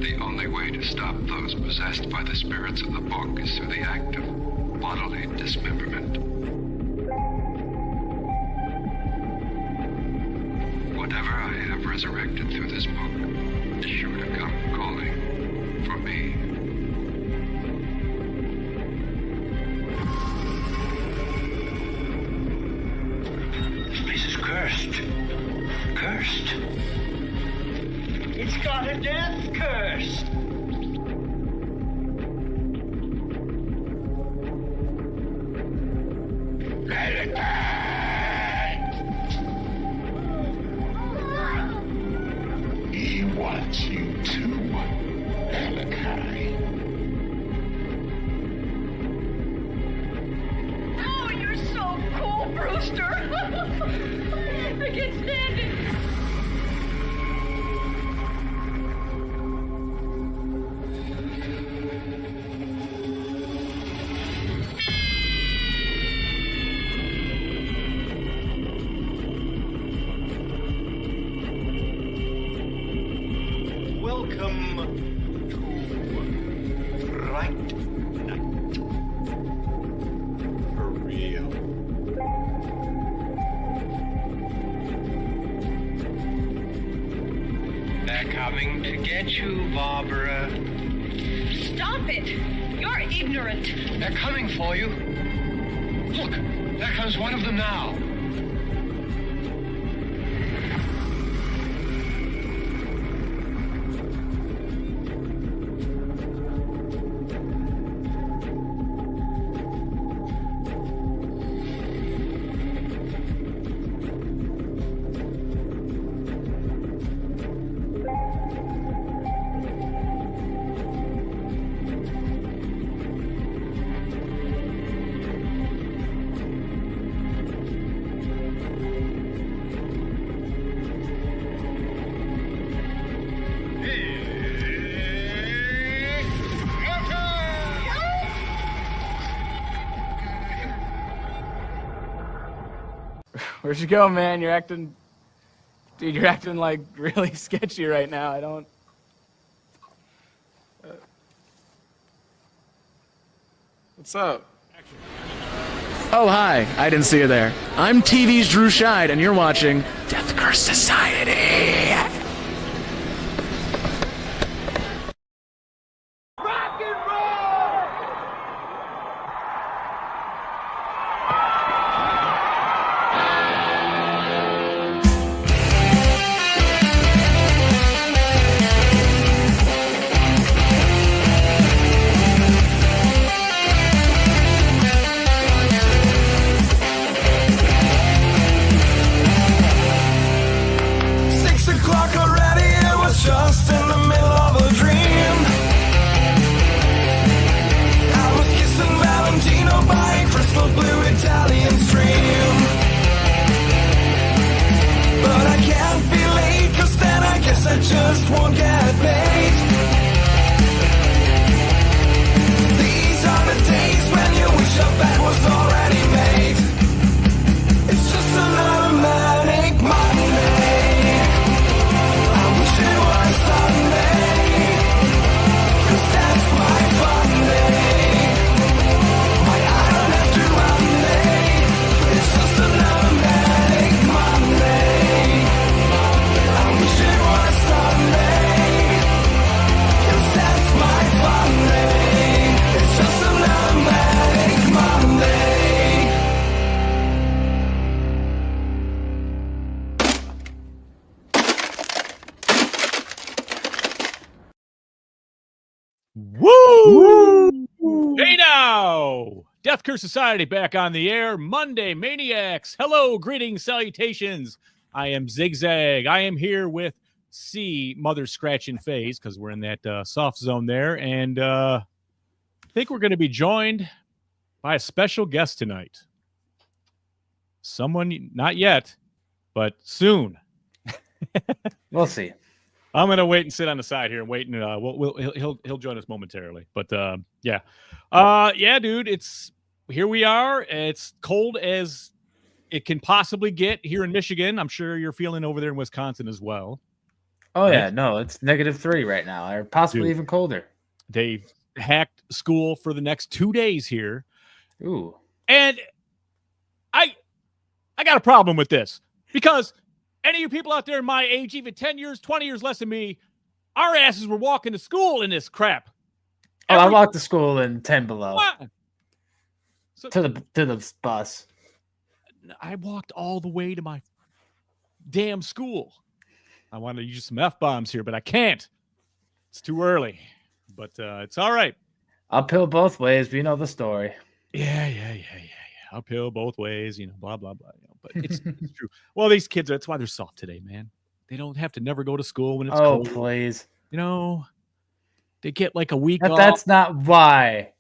The only way to stop those possessed by the spirits of the book is through the act of bodily dismemberment. Whatever I have resurrected through this book is sure to come calling for me. This place is cursed. Cursed. It's got a death curse. Let it burn. He wants you too, Malachi. Oh, you're so cool, Brewster. I can't stand it. Welcome to Fright Night. For real. They're coming to get you, Barbara. Stop it. You're ignorant. They're coming for you. Look, there comes one of them now. Where'd you go, man? You're acting like really sketchy right now. I don't. What's up? Oh, hi. I didn't see you there. I'm TV's Drew Scheid, and you're watching Death Curse Society. Just won't get paid. These are the days when you wish your bed was already made. It's just another manic Monday. I wish it was Sunday, 'cause that's my fun day. I don't have to run day. It's just another manic Monday. I wish it was Sunday, 'cause that's my fun day. It's just another manic Monday. Woo! Hey now! Death Curse Society back on the air. Monday Maniacs. Hello, greetings, salutations. I am Zigzag. I am here with C, Mother Scratching Phase, because we're in that soft zone there. And I think we're going to be joined by a special guest tonight. Someone, not yet, but soon. We'll see. I'm gonna wait and sit on the side here and wait, and he'll join us momentarily. But yeah, dude, it's here we are. It's cold as it can possibly get here in Michigan. I'm sure you're feeling over there in Wisconsin as well. Oh yeah, no, it's -3 right now, or possibly Dude. even colder. They hacked school for the next 2 days here. Ooh. And I got a problem with this because any of you people out there my age, even 10 years, 20 years less than me, our asses were walking to school in this crap. Oh, I walked to school in 10 below. So, To the bus. I walked all the way to my damn school. I want to use some F-bombs here, but I can't. It's too early. But it's all right. Uphill both ways. We know the story. Yeah. Uphill both ways, blah, blah, blah. But it's true. Well, these kids, that's why they're soft today, man. They don't have to never go to school when it's cold. Oh, please. They get like a week off. That's not why.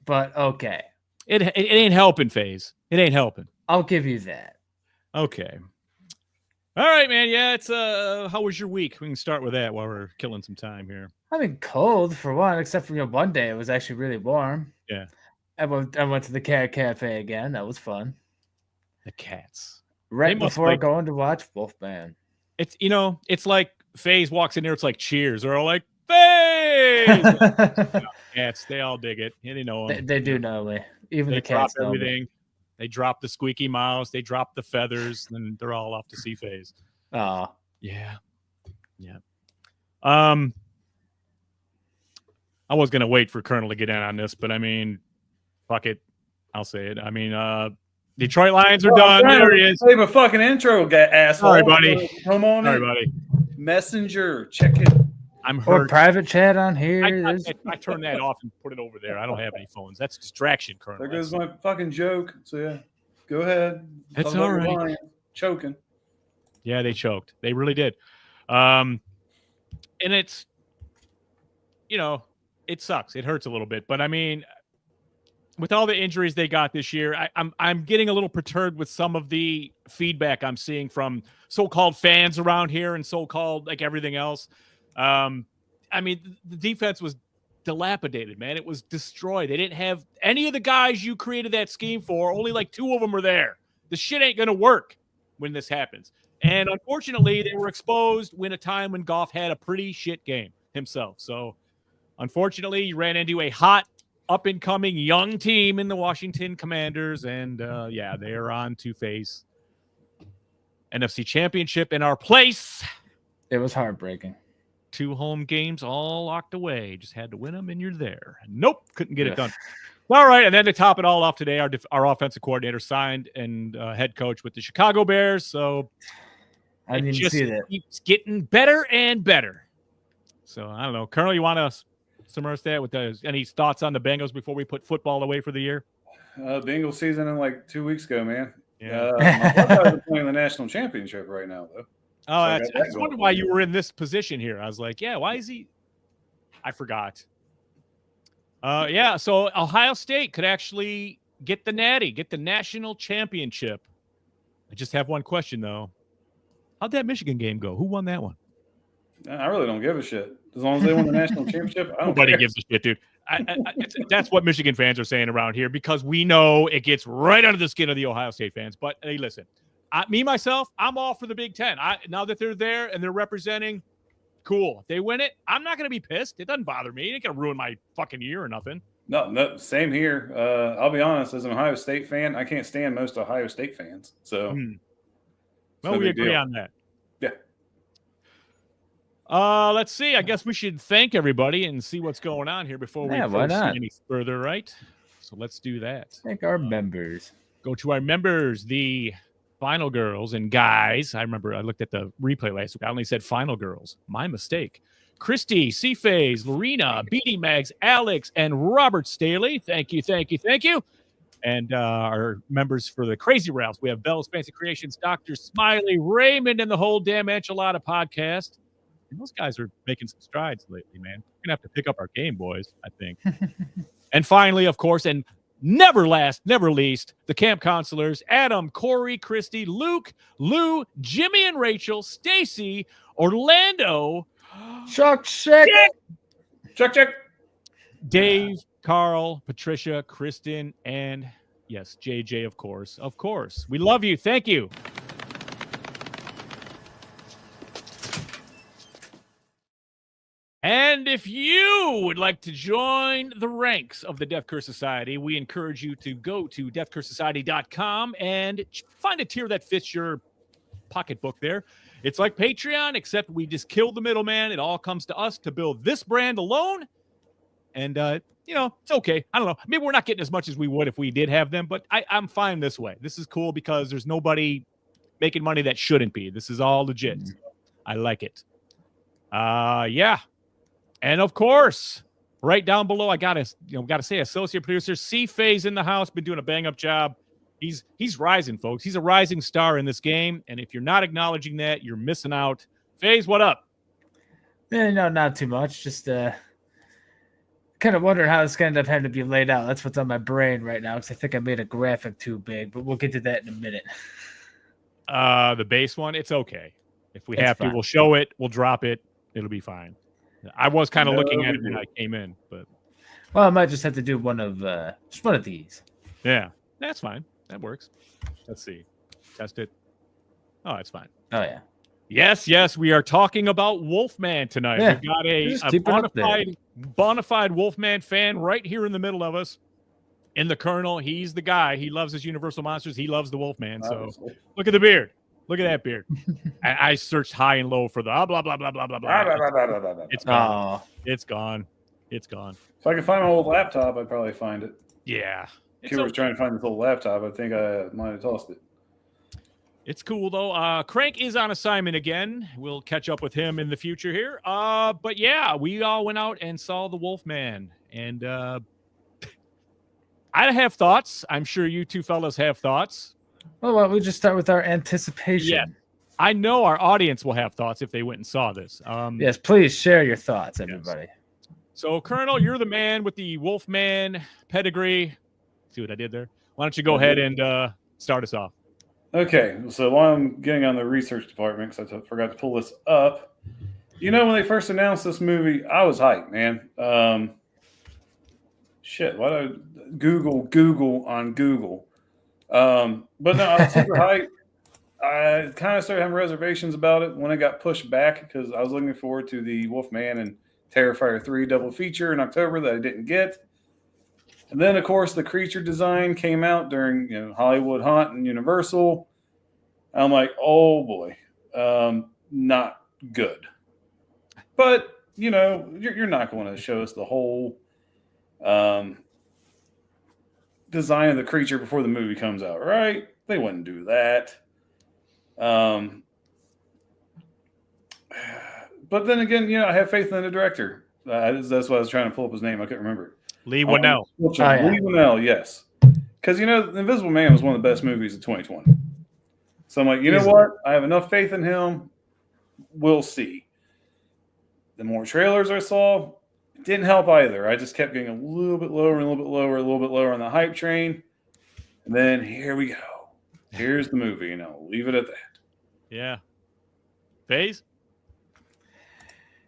But okay. It ain't helping, FaZe. It ain't helping. I'll give you that. Okay. All right, man. Yeah, it's how was your week? We can start with that while we're killing some time here. I mean, cold for one, except for one day it was actually really warm. Yeah. I went to the Cat Cafe again. That was fun. The cats. Right before going to watch Wolfman. It's it's like FaZe walks in there, it's like Cheers. They're all like, FaZe! Cats, they all dig it. And they know them. They do know me. Even they the cats drop know everything. me. They drop the squeaky mouse. They drop the feathers. And they're all off to see FaZe. Oh. Yeah. I was going to wait for Colonel to get in on this, but I mean, fuck it. I'll say it. I mean, Detroit Lions are done. There he is. Save a fucking intro, asshole. Sorry, buddy. Come on Sorry, in. buddy. Messenger. Check it. I'm Or hurt. private chat on here. I turned that off and put it over there. I don't have any phones. That's distraction, Colonel. There goes my fucking joke. So, yeah. Go ahead. It's Talk about all your right. Lions choking. Yeah, they choked. They really did. And it's, it sucks. It hurts a little bit. But I mean, with all the injuries they got this year, I'm getting a little perturbed with some of the feedback I'm seeing from so-called fans around here and so-called like everything else. I mean, the defense was dilapidated, man. It was destroyed. They didn't have any of the guys you created that scheme for. Only like 2 of them were there. The shit ain't going to work when this happens. And unfortunately, they were exposed when a time when Goff had a pretty shit game himself. So unfortunately, you ran into a hot, up-and-coming young team in the Washington Commanders. And yeah, they are on to face NFC Championship in our place. It was heartbreaking. 2 home games all locked away. Just had to win them, and you're there. Nope, couldn't get it done. All right, and then to top it all off today, our offensive coordinator signed and head coach with the Chicago Bears. So I didn't even see that. Keeps getting better and better. So I don't know, Colonel, you want to summarize that with any thoughts on the Bengals before we put football away for the year? Bengals season in like 2 weeks ago, man. Yeah. My guys are playing the national championship right now, though. Oh, I just wondered why you were in this position here. I was like, yeah, why is he? I forgot. Yeah, so Ohio State could actually get the national championship. I just have one question, though. How'd that Michigan game go? Who won that one? I really don't give a shit. As long as they won the national championship, I don't Nobody care. gives a shit, dude. That's what Michigan fans are saying around here because we know it gets right under the skin of the Ohio State fans. But hey, listen. Myself, I'm all for the Big Ten. Now that they're there and they're representing, cool. If they win it, I'm not going to be pissed. It doesn't bother me. It ain't going to ruin my fucking year or nothing. No, same here. I'll be honest, as an Ohio State fan, I can't stand most Ohio State fans. So, Well, we agree on that. Yeah. Let's see. I guess we should thank everybody and see what's going on here before we proceed any further, right? So let's do that. Thank our members. Go to our members, the Final Girls and guys. I remember I looked at the replay last week. I only said Final Girls. My mistake. Christy, C-Phase, Lorena, BD Mags, Alex, and Robert Staley. Thank you. And our members for the Crazy Ralphs. We have Bell's Fancy Creations, Dr. Smiley, Raymond, and the whole damn Enchilada podcast. And those guys are making some strides lately, man. We're going to have to pick up our game, boys, I think. And finally, of course, and never least, the camp counselors, Adam, Corey, Christy, Luke, Lou, Jimmy and Rachel, Stacy, Orlando, Chuck, Dave, Carl, Patricia, Kristen, and yes, JJ, of course. Of course. We love you. Thank you. And if you would like to join the ranks of the Death Curse Society, we encourage you to go to deathcursesociety.com and find a tier that fits your pocketbook there. It's like Patreon, except we just killed the middleman. It all comes to us to build this brand alone. And, it's okay. I don't know. Maybe we're not getting as much as we would if we did have them, but I'm fine this way. This is cool because there's nobody making money that shouldn't be. This is all legit. I like it. Yeah. And of course, right down below, I gotta say, associate producer C Faye's in the house, been doing a bang up job. He's rising, folks. He's a rising star in this game, and if you're not acknowledging that, you're missing out. Faze, what up? No, not too much. Just kind of wondering how it's going to end up having to be laid out. That's what's on my brain right now because I think I made a graphic too big, but we'll get to that in a minute. The base one, it's okay. If we have to, we'll show it. We'll drop it. It'll be fine. I was kind of looking at it when I came in, but I might just have to do just one of these. Yeah, that's fine. That works. Let's see. Test it. Oh, it's fine. Oh yeah. Yes, we are talking about Wolfman tonight. Yeah, We've got a bona fide Wolfman fan right here in the middle of us. In the Colonel, he's the guy. He loves his Universal monsters. He loves the Wolfman. So look at the beard. Look at that beard. I searched high and low for the blah blah blah blah blah blah. It's gone. It's gone. It's gone. If I could find my old laptop, I'd probably find it. Yeah. Kid was trying to find this old laptop. I think I might have tossed it. It's cool though. Crank is on assignment again. We'll catch up with him in the future here. But yeah, we all went out and saw the Wolfman, and I have thoughts. I'm sure you two fellas have thoughts. Well, why don't we just start with our anticipation? Yeah. I know our audience will have thoughts if they went and saw this. Yes, please share your thoughts, everybody. Yes. So, Colonel, you're the man with the Wolfman pedigree. See what I did there? Why don't you go ahead and start us off? Okay, so while I'm getting on the research department, because I forgot to pull this up, when they first announced this movie, I was hyped, man. Shit, why did I Google on Google? But no, I was super hyped. I kind of started having reservations about it when it got pushed back because I was looking forward to the Wolfman and Terrifier 3 double feature in October that I didn't get. And then, of course, the creature design came out during Hollywood Haunt and Universal. I'm like, oh boy, not good. But you're not going to show us the whole design of the creature before the movie comes out, right? They wouldn't do that. But then again, I have faith in the director. That's why I was trying to pull up his name. I couldn't remember it. Leigh Whannell. Leigh Whannell, yes. Because, The Invisible Man was one of the best movies of 2020. So I'm like, you know what? I have enough faith in him. We'll see. The more trailers I saw, it didn't help either. I just kept getting a little bit lower and a little bit lower, a little bit lower on the hype train. And then here we go. Here's the movie, and I'll leave it at that. Yeah. Faze?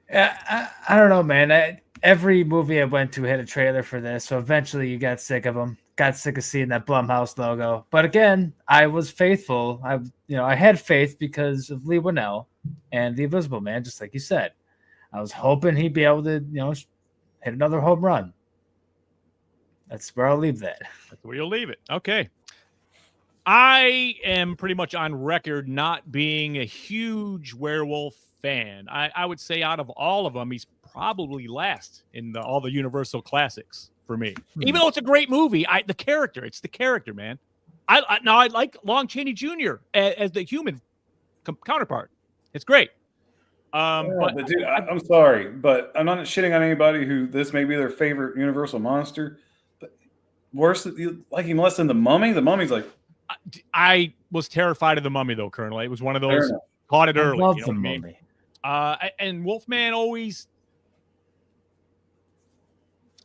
Yeah, I don't know, man. Every movie I went to had a trailer for this, so eventually you got sick of them. Got sick of seeing that Blumhouse logo. But again, I was faithful. I had faith because of Leigh Whannell and the Invisible Man, just like you said. I was hoping he'd be able to, hit another home run. That's where I'll leave that. That's where you'll leave it. Okay. I am pretty much on record not being a huge werewolf fan. I would say out of all of them, he's probably last in all the Universal classics for me. Even though it's a great movie, it's the character, man. I like Lon Chaney Jr. as the human counterpart. It's great. But dude, I'm sorry, but I'm not shitting on anybody who this may be their favorite Universal monster. But worse, like him less than the Mummy. The Mummy's like. I was terrified of the Mummy, though, Colonel. It was one of those caught it early. I love the Mummy. And Wolfman always.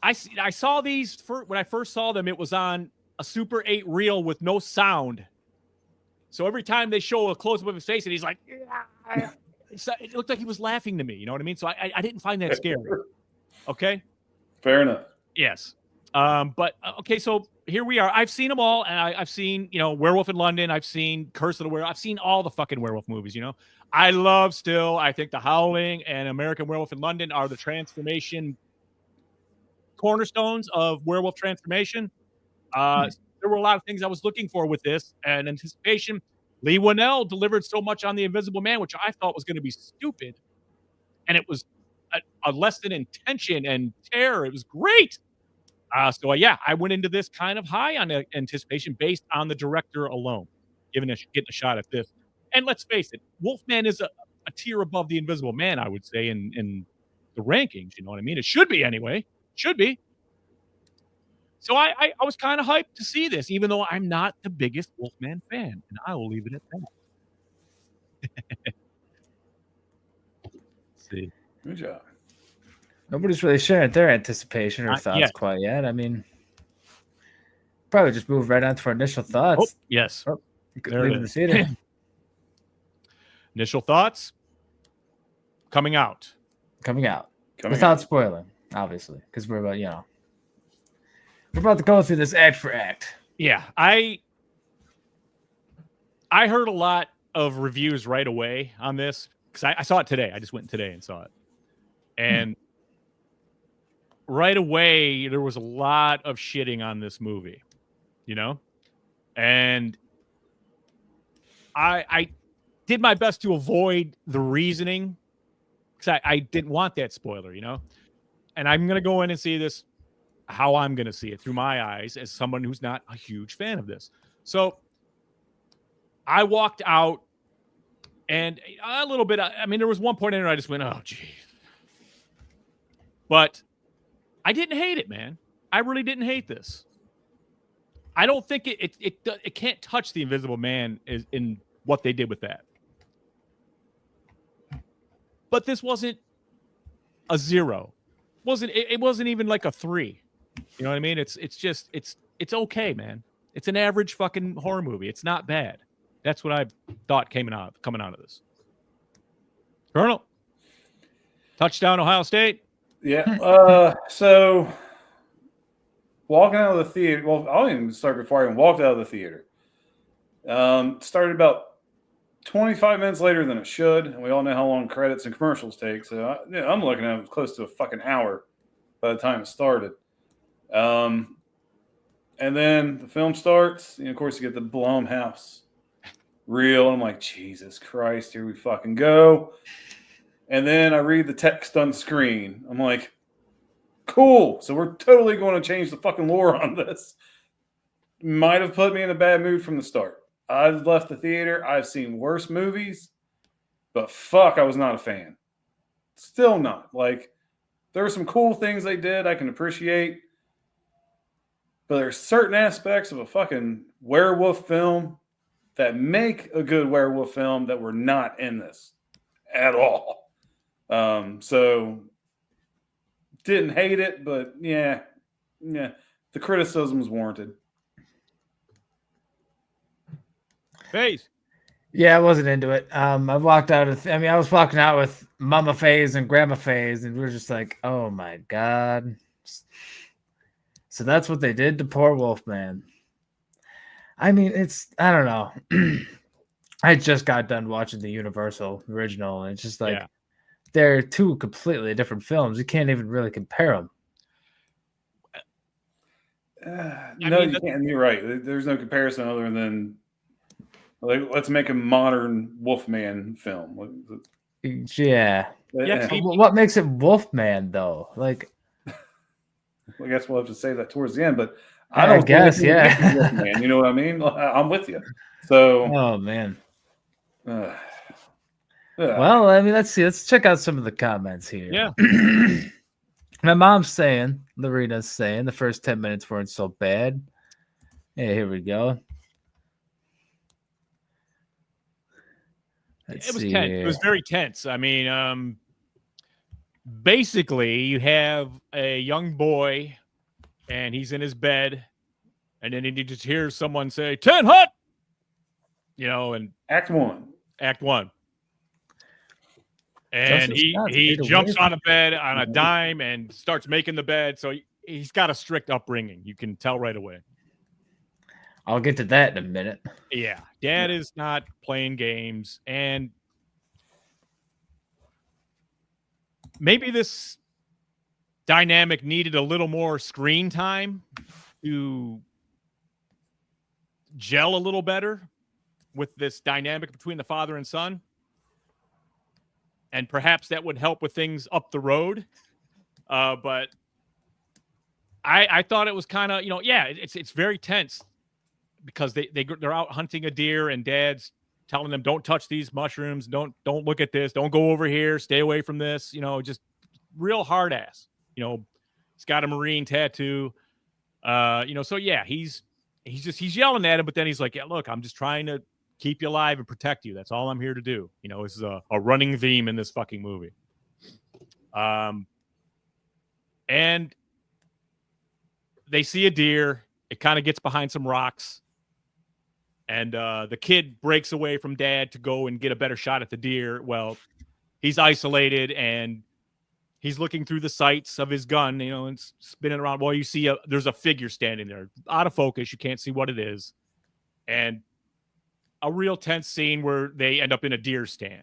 I saw these when I first saw them. It was on a Super 8 reel with no sound. So every time they show a close up of his face, and he's like, it looked like he was laughing to me. You know what I mean? So I didn't find that scary. Okay. Fair enough. Yes. Okay, so here we are. I've seen them all, and I've seen, Werewolf in London. I've seen Curse of the Werewolf. I've seen all the fucking werewolf movies. I think The Howling and American Werewolf in London are the transformation cornerstones of werewolf transformation. There were a lot of things I was looking for with this, and anticipation. Leigh Whannell delivered so much on The Invisible Man, which I thought was going to be stupid, and it was a lesson in tension and terror. It was great. I went into this kind of high on anticipation based on the director alone, getting a shot at this. And let's face it, Wolfman is a tier above The Invisible Man, I would say, in the rankings. You know what I mean? It should be anyway. Should be. So I was kind of hyped to see this, even though I'm not the biggest Wolfman fan, and I will leave it at that. Let's see. Good job. Nobody's really sharing their anticipation or thoughts quite yet. I mean, probably just move right on to our initial thoughts. Oh, yes. Leaving the theater. Initial thoughts coming out. Without spoiling, obviously, because we're about to go through this act for act. Yeah, I heard a lot of reviews right away on this because I saw it today. I just went today and saw it, and right away there was a lot of shitting on this movie, and I did my best to avoid the reasoning because I didn't want that spoiler, and I'm gonna go in and see this how I'm going to see it through my eyes as someone who's not a huge fan of this. So I walked out and a little bit, there was one point in there I just went, oh, geez. But I didn't hate it, man. I really didn't hate this. I don't think it can't touch The Invisible Man in what they did with that. But this wasn't a 0. It wasn't even like a 3. You know what I mean? It's okay, man. It's an average fucking horror movie. It's not bad. That's what I thought coming out of this. Colonel, touchdown, Ohio State. Yeah. So walking out of the theater. Well, I'll even start before I even walked out of the theater. Started about 25 minutes later than it should, and we all know how long credits and commercials take. So I'm looking at close to a fucking hour by the time it started. And then the film starts, and of course you get the Blumhouse reel. I'm like, Jesus Christ, here we fucking go. And then I read the text on screen. I'm like, cool. So we're totally going to change the fucking lore on this. Might have put me in a bad mood from the start. I've left the theater. I've seen worse movies, but fuck, I was not a fan. Still not. Like, there were some cool things they did I can appreciate. But there's certain aspects of a fucking werewolf film that make a good werewolf film that were not in this at all. So didn't hate it, but yeah, the criticism was warranted. Faze. Yeah, I wasn't into it. I walked out of. I was walking out with Mama Faze and Grandma Faze, and we were just like, "Oh my god." So that's what they did to poor Wolfman. I don't know. I just got done watching the Universal original, and it's just like they're two completely different films. You can't even really compare them. You can't. You're right. There's no comparison other than let's make a modern Wolfman film. Yeah. What makes it Wolfman though? Like. I guess we'll have to say that towards the end, but I guess, yeah. Man, you know what I mean? I'm with you. So, oh man. Well, let's see. Let's check out some of the comments here. Yeah. My mom's saying, Lorena's saying, the first 10 minutes weren't so bad. Yeah, here we go. It was tense. It was very tense. Basically, you have a young boy, and he's in his bed, and then he just hears someone say, 10 hut! And Act 1. And he jumps on a bed on a dime and starts making the bed. So he's got a strict upbringing. You can tell right away. I'll get to that in a minute. Yeah, Dad is not playing games, and maybe this dynamic needed a little more screen time to gel a little better with this dynamic between the father and son. And perhaps that would help with things up the road. But I thought it was kind of, it's very tense because they're out hunting a deer and Dad's telling them, don't touch these mushrooms. Don't look at this. Don't go over here. Stay away from this. Just real hard ass. He's got a Marine tattoo. So yeah, he's yelling at him, but then he's like, yeah, look, I'm just trying to keep you alive and protect you. That's all I'm here to do. This is a running theme in this fucking movie. And they see a deer. It kind of gets behind some rocks. And the kid breaks away from Dad to go and get a better shot at the deer. Well, he's isolated and he's looking through the sights of his gun, and spinning around. Well, you see there's a figure standing there out of focus. You can't see what it is. And a real tense scene where they end up in a deer stand.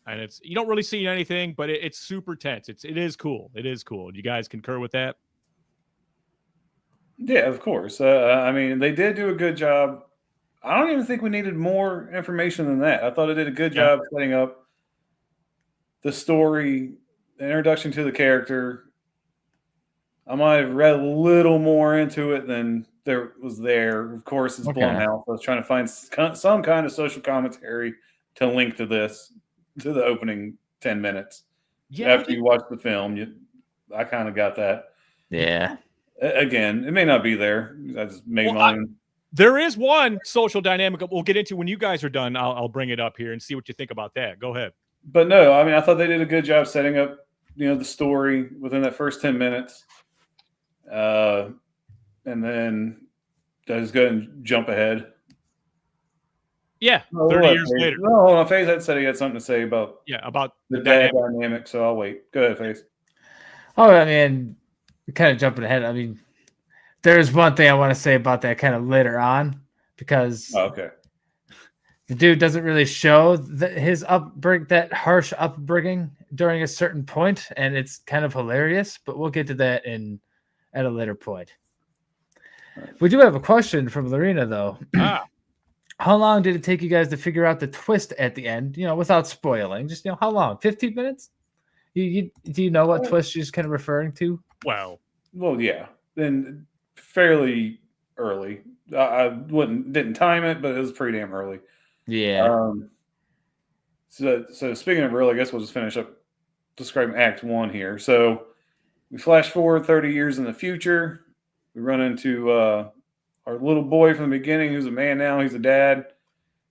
And you don't really see anything, but it's super tense. It is cool. It is cool. You guys concur with that? Yeah, of course. I mean, they did do a good job. I don't even think we needed more information than that. I thought it did a good job setting up the story, the introduction to the character. I might have read a little more into it than there was there. Of course, it's Blumhouse. I was trying to find some kind of social commentary to link to this, to the opening 10 minutes. Yeah, after you watch the film, I kind of got that. Yeah. Again, it may not be there. I just made mine. There is one social dynamic we'll get into when you guys are done. I'll bring it up here and see what you think about that. Go ahead. But no, I mean, I thought they did a good job setting up, the story within that first 10 minutes. And then just go and jump ahead. Yeah, 30 years later. No, hold on. FaZe had said he had something to say about the dad dynamic, so I'll wait. Go ahead, FaZe. Oh, I mean, kind of jumping ahead. I mean, there's one thing I want to say about that kind of later on, because the dude doesn't really show his that harsh upbringing during a certain point, and it's kind of hilarious, but we'll get to that at a later point. We do have a question from Lorena, though. How long did it take you guys to figure out the twist at the end, without spoiling? Just, how long? 15 minutes? Do you know what twist she's kind of referring to? Well, yeah. Then fairly early. I didn't time it, but it was pretty damn early. Yeah. So speaking of early, I guess we'll just finish up describing Act 1 here. So we flash forward 30 years in the future. We run into our little boy from the beginning, who's a man now. He's a dad.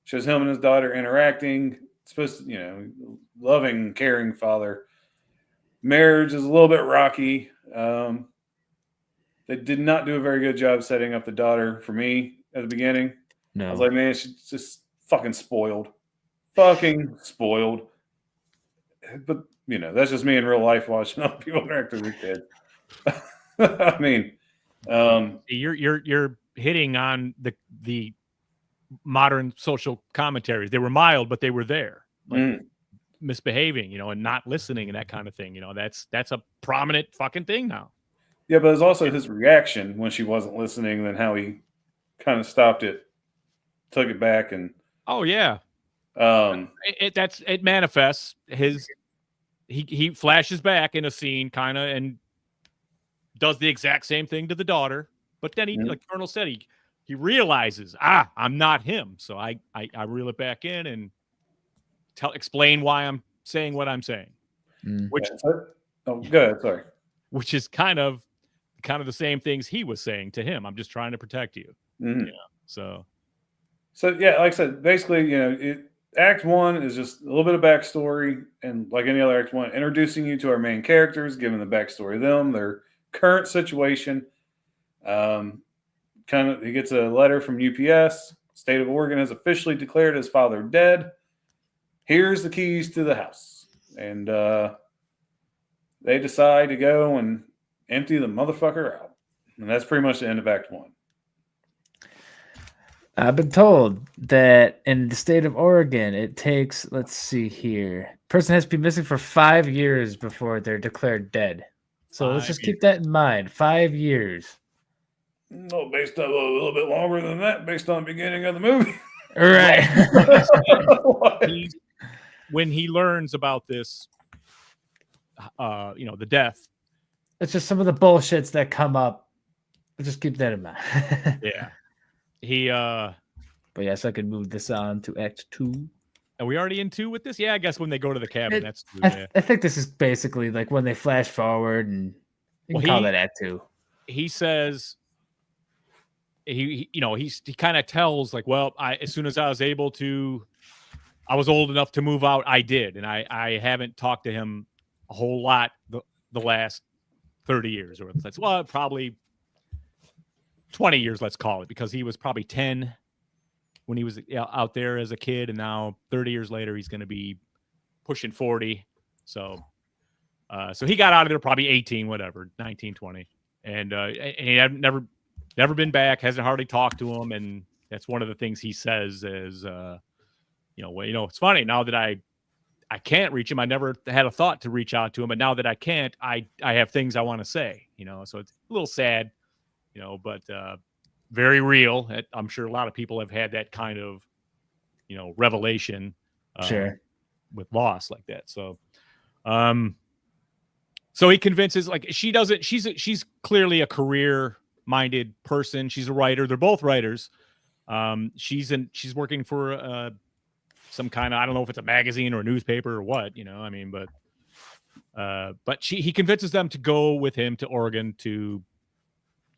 Shows him and his daughter interacting. It's supposed to, loving, caring father. Marriage is a little bit rocky. They did not do a very good job setting up the daughter for me at the beginning. No. I was like, man, she's just fucking spoiled. Fucking spoiled. But, that's just me in real life watching other people interact with their kids. I mean, you're hitting on the modern social commentaries. They were mild, but they were there. Like misbehaving, and not listening and that kind of thing. That's a prominent fucking thing now. Yeah, but it's also his reaction when she wasn't listening, then how he kind of stopped it, took it back, and it manifests he flashes back in a scene kind of and does the exact same thing to the daughter, but then he, like Colonel said, he realizes, I'm not him, so I reel it back in and explain why I'm saying what I'm saying, which good, sorry, which is kind of the same things he was saying to him. I'm just trying to protect you. So yeah, like I said, basically, Act 1 is just a little bit of backstory, and like any other Act 1, introducing you to our main characters, giving the backstory of them, their current situation. He gets a letter from UPS. State of Oregon has officially declared his father dead. Here's the keys to the house, and they decide to go and empty the motherfucker out. And that's pretty much the end of Act 1. I've been told that in the state of Oregon, it takes, let's see here, person has to be missing for 5 years before they're declared dead. So let's just keep that in mind. 5 years. No, based on a little bit longer than that, based on the beginning of the movie. Right. When he learns about this, the death. It's just some of the bullshits that come up. Just keep that in mind. Yeah. But yes, I could move this on to Act 2. Are we already in 2 with this? Yeah, I guess when they go to the cabin, that's 2. I think this is basically like when they flash forward, and you can call that Act 2. He says he kind of tells like, well, as soon as I was old enough to move out, I did, and I haven't talked to him a whole lot the last 30 years, or probably 20 years, let's call it, because he was probably 10 when he was out there as a kid, and now 30 years later he's going to be pushing 40. So he got out of there probably 18, whatever, 19, 20, and he had never been back, hasn't hardly talked to him, and that's one of the things he says is, it's funny now that I can't reach him. I never had a thought to reach out to him, but now that I can't, I have things I want to say, so it's a little sad, but very real. I'm sure a lot of people have had that kind of, revelation sure, with loss like that. So he convinces, like, she doesn't, she's clearly a career-minded person. She's a writer. They're both writers. She's working for some kind of, I don't know if it's a magazine or a newspaper or what, but he convinces them to go with him to Oregon to,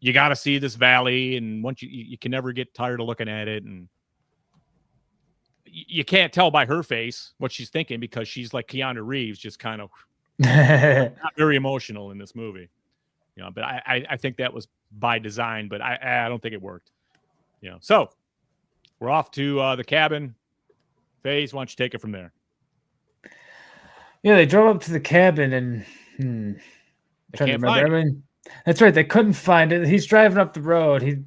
you got to see this valley, and once you can never get tired of looking at it, and you can't tell by her face what she's thinking because she's like Keanu Reeves, just kind of not very emotional in this movie, but I think that was by design, but I don't think it worked, so we're off to the cabin. Faze, why don't you take it from there? Yeah, they drove up to the cabin, and trying to remember. That's right. They couldn't find it. He's driving up the road. He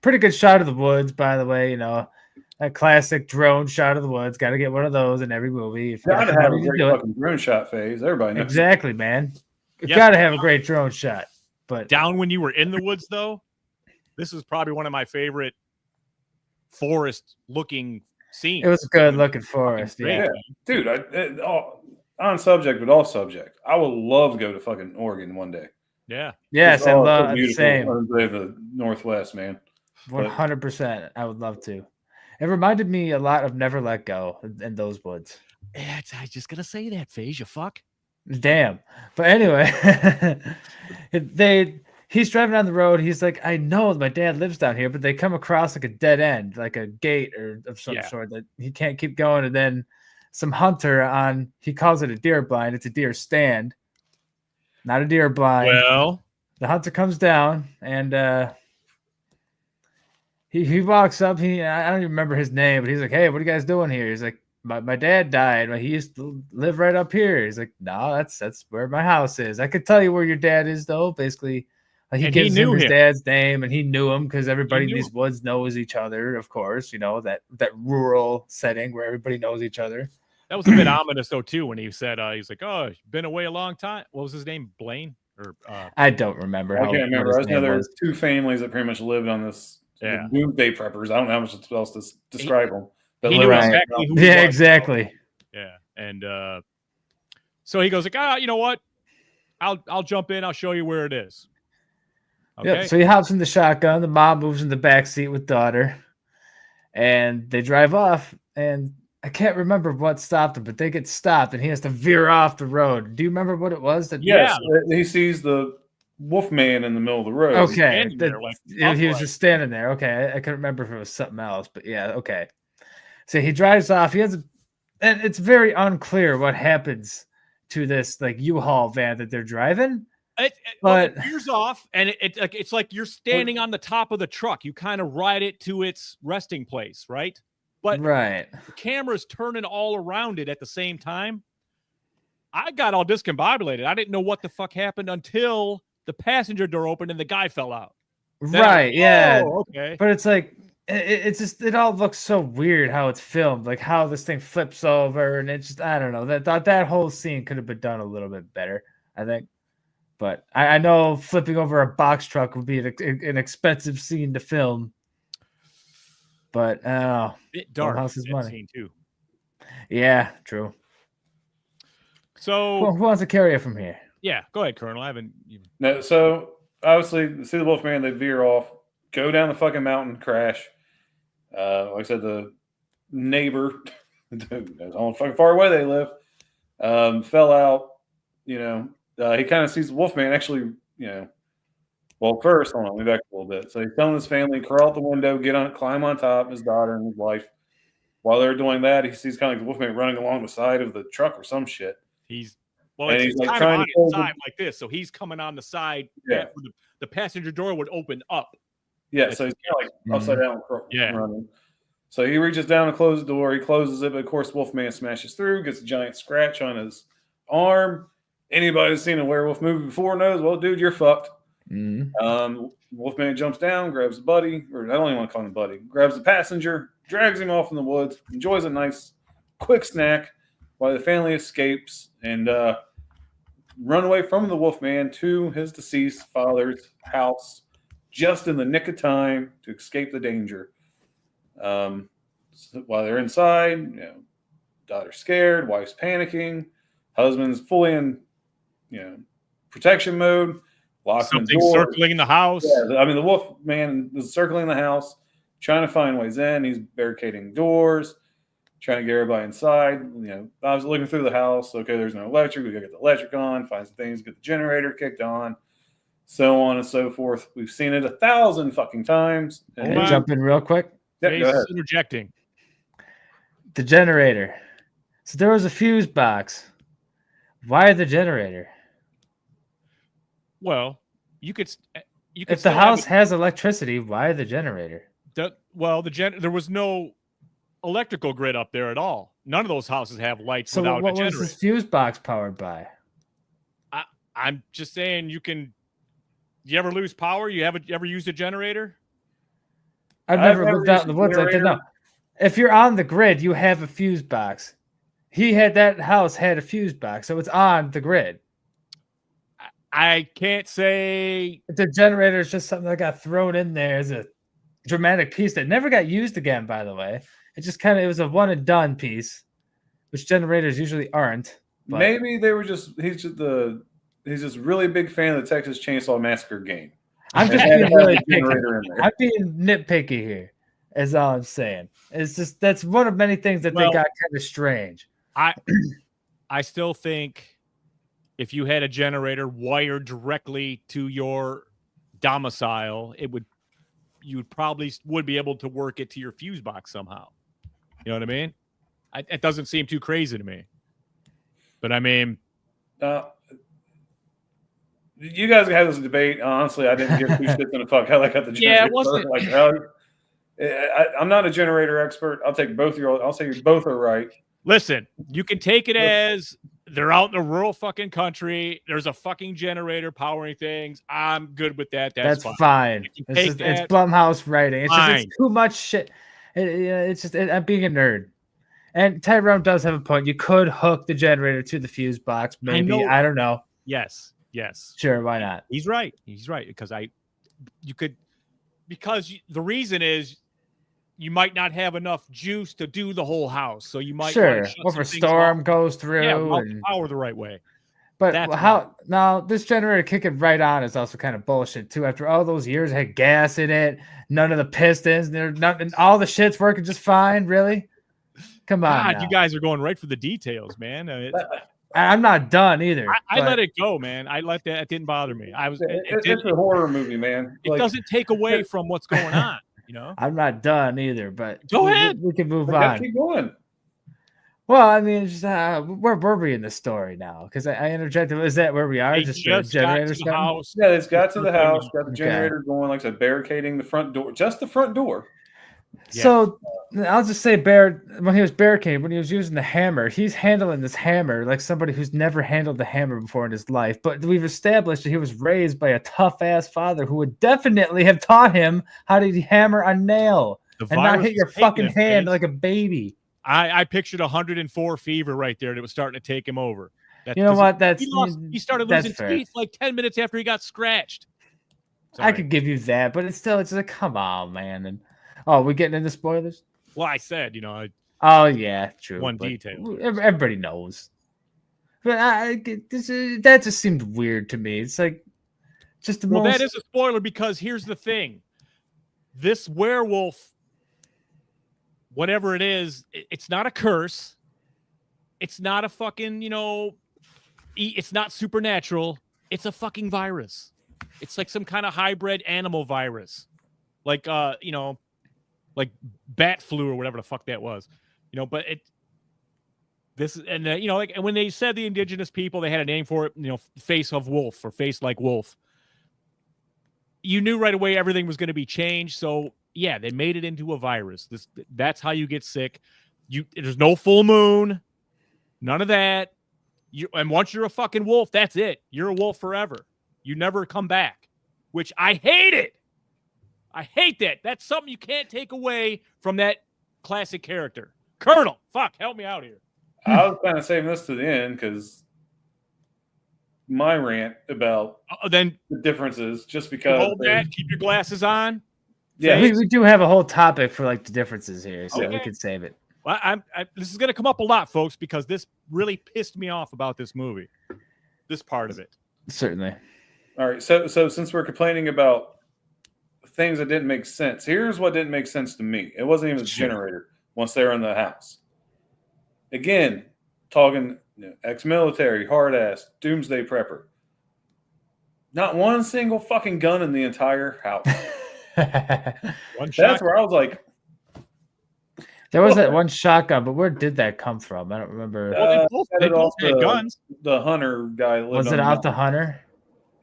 pretty good shot of the woods, by the way. That classic drone shot of the woods. Got to get one of those in every movie. Got to have a great fucking drone shot, Phase. Everybody knows. Exactly, man. You got to have a great drone shot. But down when you were in the woods, though, this is probably one of my favorite forest-looking scenes. It was a good-looking forest. Yeah, dude. On subject, but off subject. I would love to go to fucking Oregon one day. Yeah. Yes, I love the same. The Northwest, man. 100%. I would love to. It reminded me a lot of Never Let Go in those woods. I just gonna say that, Phase, you fuck. Damn. But anyway, he's driving down the road. He's like, I know my dad lives down here, but they come across like a dead end, like a gate or of some sort that he can't keep going. And then some hunter he calls it a deer blind. It's a deer stand. Not a deer blind. Well, the hunter comes down and he walks up. I don't even remember his name, but he's like, "Hey, what are you guys doing here?" He's like, "My dad died. He used to live right up here." He's like, "No, that's where my house is. I could tell you where your dad is, though." Basically, he gives him his dad's name, and he knew him because everybody in these woods knows each other. Of course, that rural setting where everybody knows each other. That was a bit ominous, though, too, when he said, he's like, "Oh, been away a long time." What was his name? Blaine? Or I don't remember. I can't remember. I know there was 2 families that pretty much lived on this. Yeah. Doomsday preppers. I don't know how much else to describe them. He knew exactly who he was. Exactly. Yeah. And so he goes like, you know what? I'll jump in. I'll show you where it is. Okay. Yep. So he hops in the shotgun. The mom moves in the back seat with daughter. And they drive off. And I can't remember what stopped him, but they get stopped and he has to veer off the road. Do you remember what it was? Yes. He sees the Wolfman in the middle of the road. Okay. He was just standing there. Okay. I couldn't remember if it was something else, but yeah. Okay. So he drives off. And it's very unclear what happens to this like U-Haul van that they're driving. It veers off, and it's like you're standing on the top of the truck. You kind of ride it to its resting place, right? But the camera's turning all around it at the same time. I got all discombobulated. I didn't know what the fuck happened until the passenger door opened and the guy fell out. Right, yeah. Oh, okay. But it's like it's just it all looks so weird how it's filmed, like how this thing flips over, and it's just I don't know that whole scene could have been done a little bit better, I think. But I know flipping over a box truck would be an expensive scene to film. But Bit dark. Blumhouse is money. Scene too. Yeah, true. So who wants to carry it from here? Yeah, go ahead, Colonel. I haven't. No, so obviously, see the Wolfman, they veer off, go down the fucking mountain, crash. Like I said, the neighbor, that's how fucking far away they live, fell out. You know, he kind of sees the Wolfman actually. You know, well, first, hold on, let me back a little bit. So he's telling his family, crawl out the window, climb on top, his daughter and his wife. While they're doing that, he sees kind of like the Wolfman running along the side of the truck or some shit. He's like kind trying of on to his side like this, so he's coming on the side. Yeah, the passenger door would open up. Yeah, so he's kind of like upside down, running. So he reaches down to close the door. He closes it, but of course, Wolfman smashes through, gets a giant scratch on his arm. Anybody who's seen a werewolf movie before knows, well, dude, you're fucked. Wolfman jumps down, grabs a buddy, or I don't even want to call him a buddy, grabs the passenger, drags him off in the woods, enjoys a nice, quick snack while the family escapes and run away from the Wolfman to his deceased father's house just in the nick of time to escape the danger. So while they're inside, you know, daughter's scared, wife's panicking, husband's fully in, you know, protection mode. Locking the door. Circling the house. Yeah, I mean, the Wolfman is circling the house, trying to find ways in. He's barricading doors, trying to get everybody inside. You know, I was looking through the house. Okay, there's no electric. We got to get the electric on, find some things, get the generator kicked on, so on and so forth. We've seen it 1,000 fucking times. Can I jump in real quick? Yeah, go ahead. Interjecting. The generator. So there was a fuse box. Why the generator? Well, you could. If the house has electricity, why the generator? There was no electrical grid up there at all. None of those houses have lights So without what a generator. was this fuse box powered by? I'm just saying you can. You ever lose power? You ever used a generator? I've never lived out in the woods. I didn't know. If you're on the grid, you have a fuse box. That house had a fuse box, so it's on the grid. I can't say the generator is just something that got thrown in there as a dramatic piece that never got used again, by the way. It was a one and done piece, which generators usually aren't. But maybe they were he's just really big fan of the Texas Chainsaw Massacre game. I'm just being really picky. I'm being nitpicky here, is all I'm saying. It's just that's one of many things that they got kind of strange. I still think if you had a generator wired directly to your domicile, you probably would be able to work it to your fuse box somehow. You know what I mean? It doesn't seem too crazy to me. But I mean, you guys had this debate. Honestly, I didn't give two shits in the fuck how I got the generator. Yeah, it wasn't I'm not a generator expert. I'll take both I'll say you both are right. Listen, you can take it as they're out in the rural fucking country. There's a fucking generator powering things. I'm good with that. That's fine. It's Blumhouse writing. It's too much shit. I'm being a nerd. And Tyrone does have a point. You could hook the generator to the fuse box. Maybe. I don't know. Yes. Sure. Why not? He's right. Because the reason is you might not have enough juice to do the whole house. So you might or if a storm goes through and power the right way. But now this generator kicking right on is also kind of bullshit too. After all those years, it had gas in it, none of the pistons, and all the shit's working just fine. Really? Come on, God, you guys are going right for the details, man. I'm not done either. I let it go, man. I let that. It didn't bother me. It's a horror movie, man. It doesn't take away from what's going on. You know, I'm not done either. But go ahead. We can move on. Keep going. Well, I mean, just, where were we in the story now? Because I interjected. Is that where we are? Just generator house. Yeah, it's got to the house. Got the generator going. Like I said, barricading the front door. Just the front door. Yeah. So I'll just say when he was barricaded, when he was using the hammer, he's handling this hammer like somebody who's never handled the hammer before in his life. But we've established that he was raised by a tough ass father who would definitely have taught him how to hammer a nail The and not virus hit your was taking fucking his hand face. like a baby. I pictured 104 fever right there that was starting to take him over. You know what? He started that's losing fair. teeth like 10 minutes after he got scratched. I Sorry. could give you that, but it's like, come on, man. And we getting into spoilers? Well, I said, Oh yeah, true. One but detail. Everybody knows. But that just seemed weird to me. It's like just the well, most. that is a spoiler because here's the thing: this werewolf, whatever it is, it's not a curse. It's not a fucking, it's not supernatural. It's a fucking virus. It's like some kind of hybrid animal virus, like like bat flu or whatever the fuck that was, But and when they said the indigenous people, they had a name for it, face of wolf or face like wolf. You knew right away everything was going to be changed. So yeah, they made it into a virus. That's how you get sick. There's no full moon, none of that. And once you're a fucking wolf, that's it. You're a wolf forever. You never come back, which I hate it. I hate that. That's something you can't take away from that classic character. Colonel, fuck, help me out here. I was kind of saving this to the end because my rant about then the differences, just because. Hold that. Keep your glasses on. Yeah, we do have a whole topic for like the differences here, so Okay. we can save it. Well, this is going to come up a lot, folks, because this really pissed me off about this movie. This part of it. Certainly. All right. So since we're complaining about things that didn't make sense, here's what didn't make sense to me. It wasn't even the generator once they were in the house. Again, talking ex-military, hard ass, doomsday prepper. Not one single fucking gun in the entire house. That's where I was like, there was that one shotgun, but where did that come from? I don't remember. Well, they both had guns. The hunter guy. Was it out the hunter?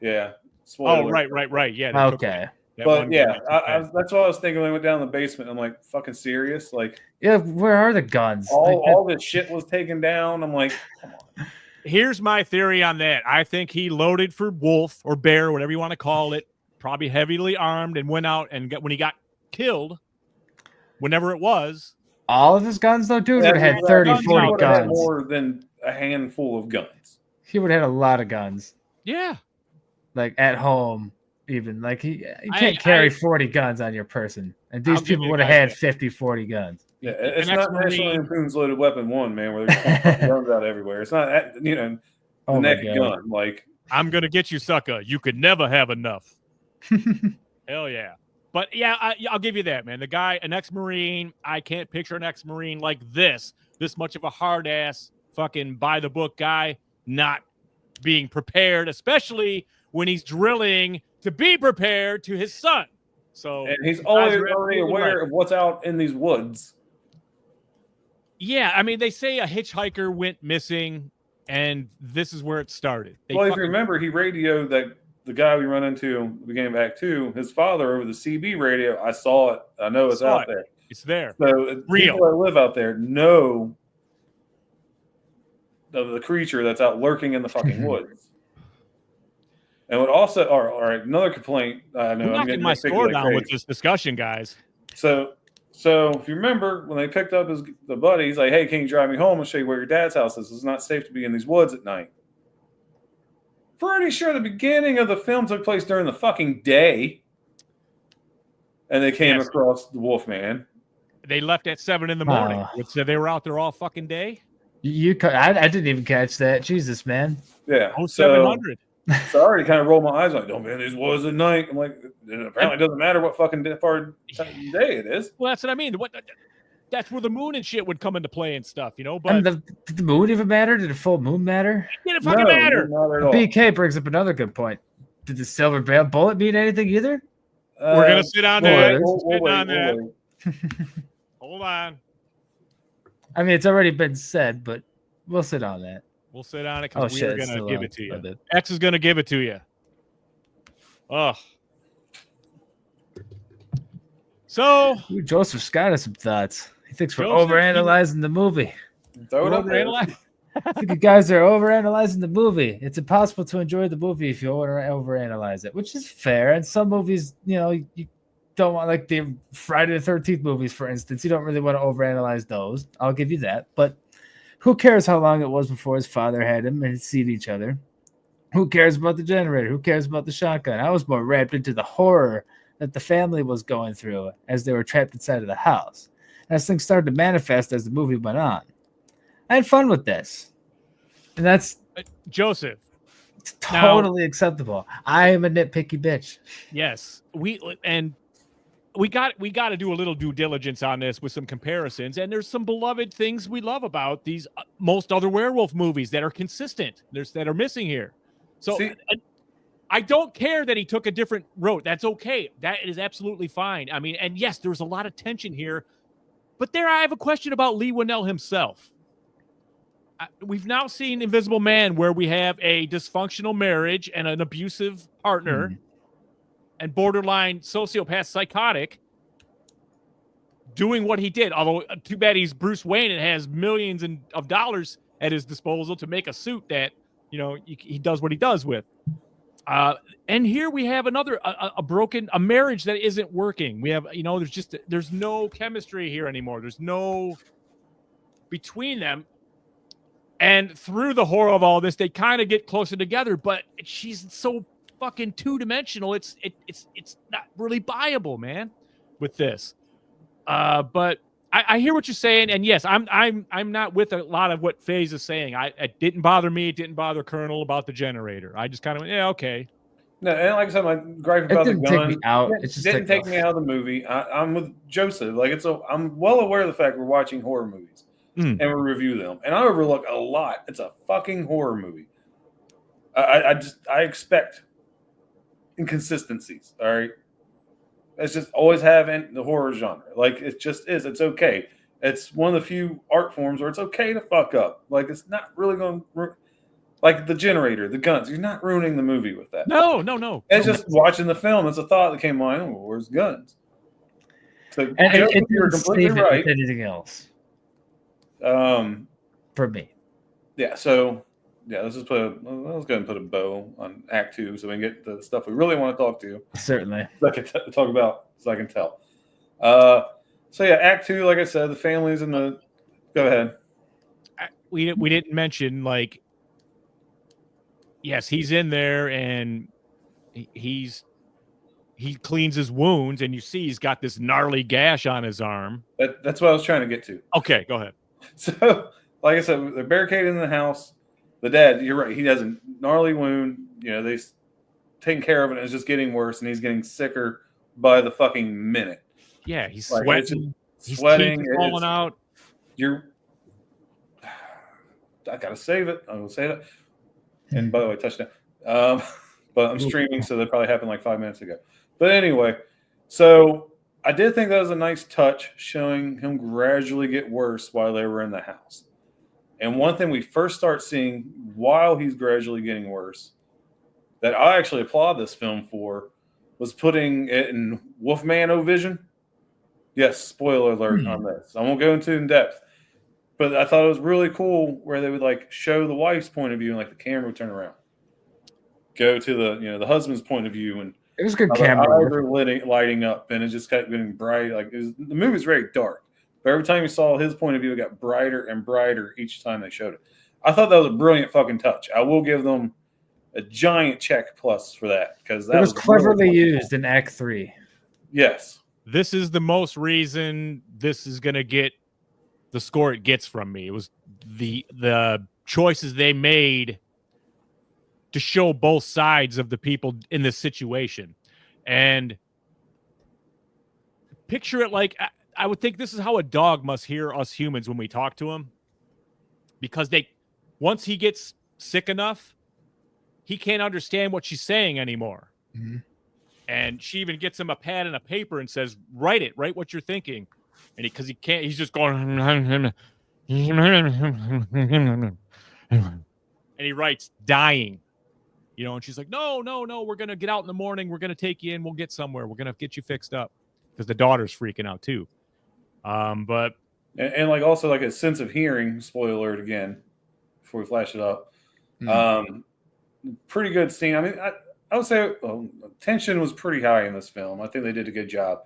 Yeah. Oh, right. Yeah. Okay. But yeah, that's what I was thinking when I went down in the basement. I'm like, fucking serious? Like, yeah, where are the guns? All this shit was taken down. I'm like, come on. Here's my theory on that. I think he loaded for wolf or bear, whatever you want to call it, probably heavily armed, and went out and when he got killed, whenever it was. All of his guns, though, dude, would have had 30, 40 guns. More than a handful of guns. He would have had a lot of guns. Yeah. Like at home, even. Like you can't carry 40 guns on your person. And these people would have had 50, 40 guns. Yeah, it's not National Lampoon's Loaded Weapon 1, man, where there's guns out everywhere. It's not, the naked gun. Like, I'm going to get you, sucker. You could never have enough. Hell yeah. But yeah, I'll give you that, man. The guy, an ex-Marine, I can't picture an ex-Marine like this much of a hard-ass, fucking by-the-book guy, not being prepared, especially when he's drilling to be prepared to his son. So, and he's already aware of what's out in these woods. Yeah, I mean, they say a hitchhiker went missing, and this is where it started. If you remember, he radioed that the guy we run into at the beginning of Act 2, his father over the CB radio. I saw it. I know it's out there. It's there. So Real. People that live out there know of the creature that's out lurking in the fucking woods. And what also, all right, another complaint. I know I'm knocking my score down with this discussion, guys. So if you remember, when they picked up the buddy, he's like, "Hey, can you drive me home and show you where your dad's house is? It's not safe to be in these woods at night." Pretty sure the beginning of the film took place during the fucking day, and they came across the Wolfman. They left at 7 in the morning. So they were out there all fucking day. I didn't even catch that. Jesus, man. Yeah. 700. So I already kind of rolled my eyes like, "Don't be in these woods at night." I'm like, apparently it doesn't matter what fucking part of the day it is. Well, that's what I mean. That's where the moon and shit would come into play and stuff, But and did the moon even matter? Did a full moon matter? It didn't fucking matter. Not at all. BK brings up another good point. Did the silver bullet mean anything either? We're gonna sit on that. We'll Hold on. I mean, it's already been said, but we'll sit on that. We'll sit on it because we're going to give it to you. Did. X is going to give it to you. Oh. So Ooh, Joseph Scott has some thoughts. He thinks we're Joseph, overanalyzing the movie. Throw it we're up there. overanalyzing. I think you guys are overanalyzing the movie. It's impossible to enjoy the movie if you overanalyze it, which is fair. And some movies, you don't want, like the Friday the 13th movies, for instance. You don't really want to overanalyze those. I'll give you that. But who cares how long it was before his father had him and had seen each other? Who cares about the generator? Who cares about the shotgun? I was more wrapped into the horror that the family was going through as they were trapped inside of the house. As things started to manifest as the movie went on. I had fun with this. And that's Joseph. totally acceptable. I am a nitpicky bitch. Yes, we got to do a little due diligence on this with some comparisons. And there's some beloved things we love about these most other werewolf movies that are consistent. That are missing here. So See? I don't care that he took a different road. That's okay. That is absolutely fine. I mean, and yes, there's a lot of tension here. But there, I have a question about Leigh Whannell himself. We've now seen Invisible Man, where we have a dysfunctional marriage and an abusive partner and borderline sociopath psychotic doing what he did. Although, too bad he's Bruce Wayne and has millions of dollars at his disposal to make a suit that, he does what he does with. And here we have another, a marriage that isn't working. We have, there's no chemistry here anymore. There's no between them. And through the horror of all this, they kind of get closer together, but she's so fucking two-dimensional. It's not really viable, man, with this. But I hear what you're saying, and yes, I'm not with a lot of what FaZe is saying. It didn't bother me. It didn't bother Colonel about the generator. I just kind of went, yeah, okay. No, and like I said, my gripe about the gun take me out. It just didn't take me out of the movie. I'm with Joseph. I'm well aware of the fact we're watching horror movies. And we review them, and I overlook a lot. It's a fucking horror movie. I expect inconsistencies. All right, it's just always have in the horror genre. Like it just is. It's okay. It's one of the few art forms where it's okay to fuck up. Like it's not really going to like the generator, the guns. You're not ruining the movie with that. No. It's just watching the film. It's a thought that came to mind. Well, where's guns? So you're completely right. Anything else? For me, yeah. So yeah, let's go ahead and put a bow on Act 2 so we can get the stuff we really want to talk to. Certainly, so I can talk about, so I can tell. So yeah, Act 2, like I said, the family's in the. Go ahead. We didn't mention, like, yes, he's in there and he cleans his wounds, and you see he's got this gnarly gash on his arm. That's what I was trying to get to. Okay, go ahead. So, like I said, they're barricaded in the house. The dad, you're right, he has a gnarly wound. They taking care of it, and it's just getting worse, and he's getting sicker by the fucking minute. Yeah, he's like, sweating. He's sweating. falling out. I gotta save it. I'm gonna say that. And by the way, touchdown. But I'm streaming, so that probably happened like 5 minutes ago. But anyway, so I did think that was a nice touch, showing him gradually get worse while they were in the house. And one thing we first start seeing while he's gradually getting worse, that I actually applaud this film for, was putting it in Wolfman vision. Yes, spoiler alert on this. I won't go into in depth. But I thought it was really cool where they would like show the wife's point of view and like the camera would turn around. Go to the husband's point of view, and it was good camera. Lighting up, and it just kept getting bright. Like the movie's very dark, but every time you saw his point of view, it got brighter and brighter each time they showed it. I thought that was a brilliant fucking touch. I will give them a giant check plus for that, because that was cleverly used in Act 3. Yes, this is the most reason this is going to get the score it gets from me. It was the choices they made to show both sides of the people in this situation. And picture it like, I would think this is how a dog must hear us humans when we talk to him. Because once he gets sick enough, he can't understand what she's saying anymore. Mm-hmm. And she even gets him a pad and a paper and says, write what you're thinking. And because he can't, he's just going, and he writes dying. And she's like, no, we're going to get out in the morning. We're going to take you in. We'll get somewhere. We're going to get you fixed up. because the daughter's freaking out too. But and like also like a sense of hearing. Spoiler alert again, before we flash it up. Pretty good scene. I mean, I would say tension was pretty high in this film. I think they did a good job.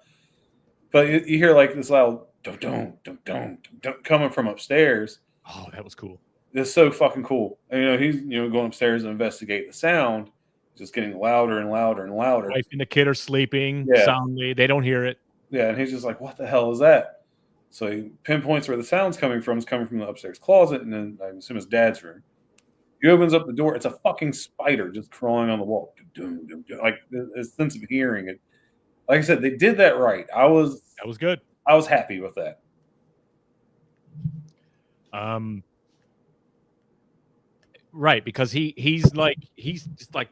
But you hear like this loud don't coming from upstairs. Oh, that was cool. It's so fucking cool. And, he's going upstairs and investigate the sound. Just getting louder and louder and louder. Wife and the kid are sleeping soundly. They don't hear it. Yeah, and he's just like, "What the hell is that?" So he pinpoints where the sound's coming from. It's coming from the upstairs closet, and then I assume it's Dad's room. He opens up the door. It's a fucking spider just crawling on the wall. Like his sense of hearing. It, like I said, they did that right. That was good. I was happy with that. Right, because he's just like,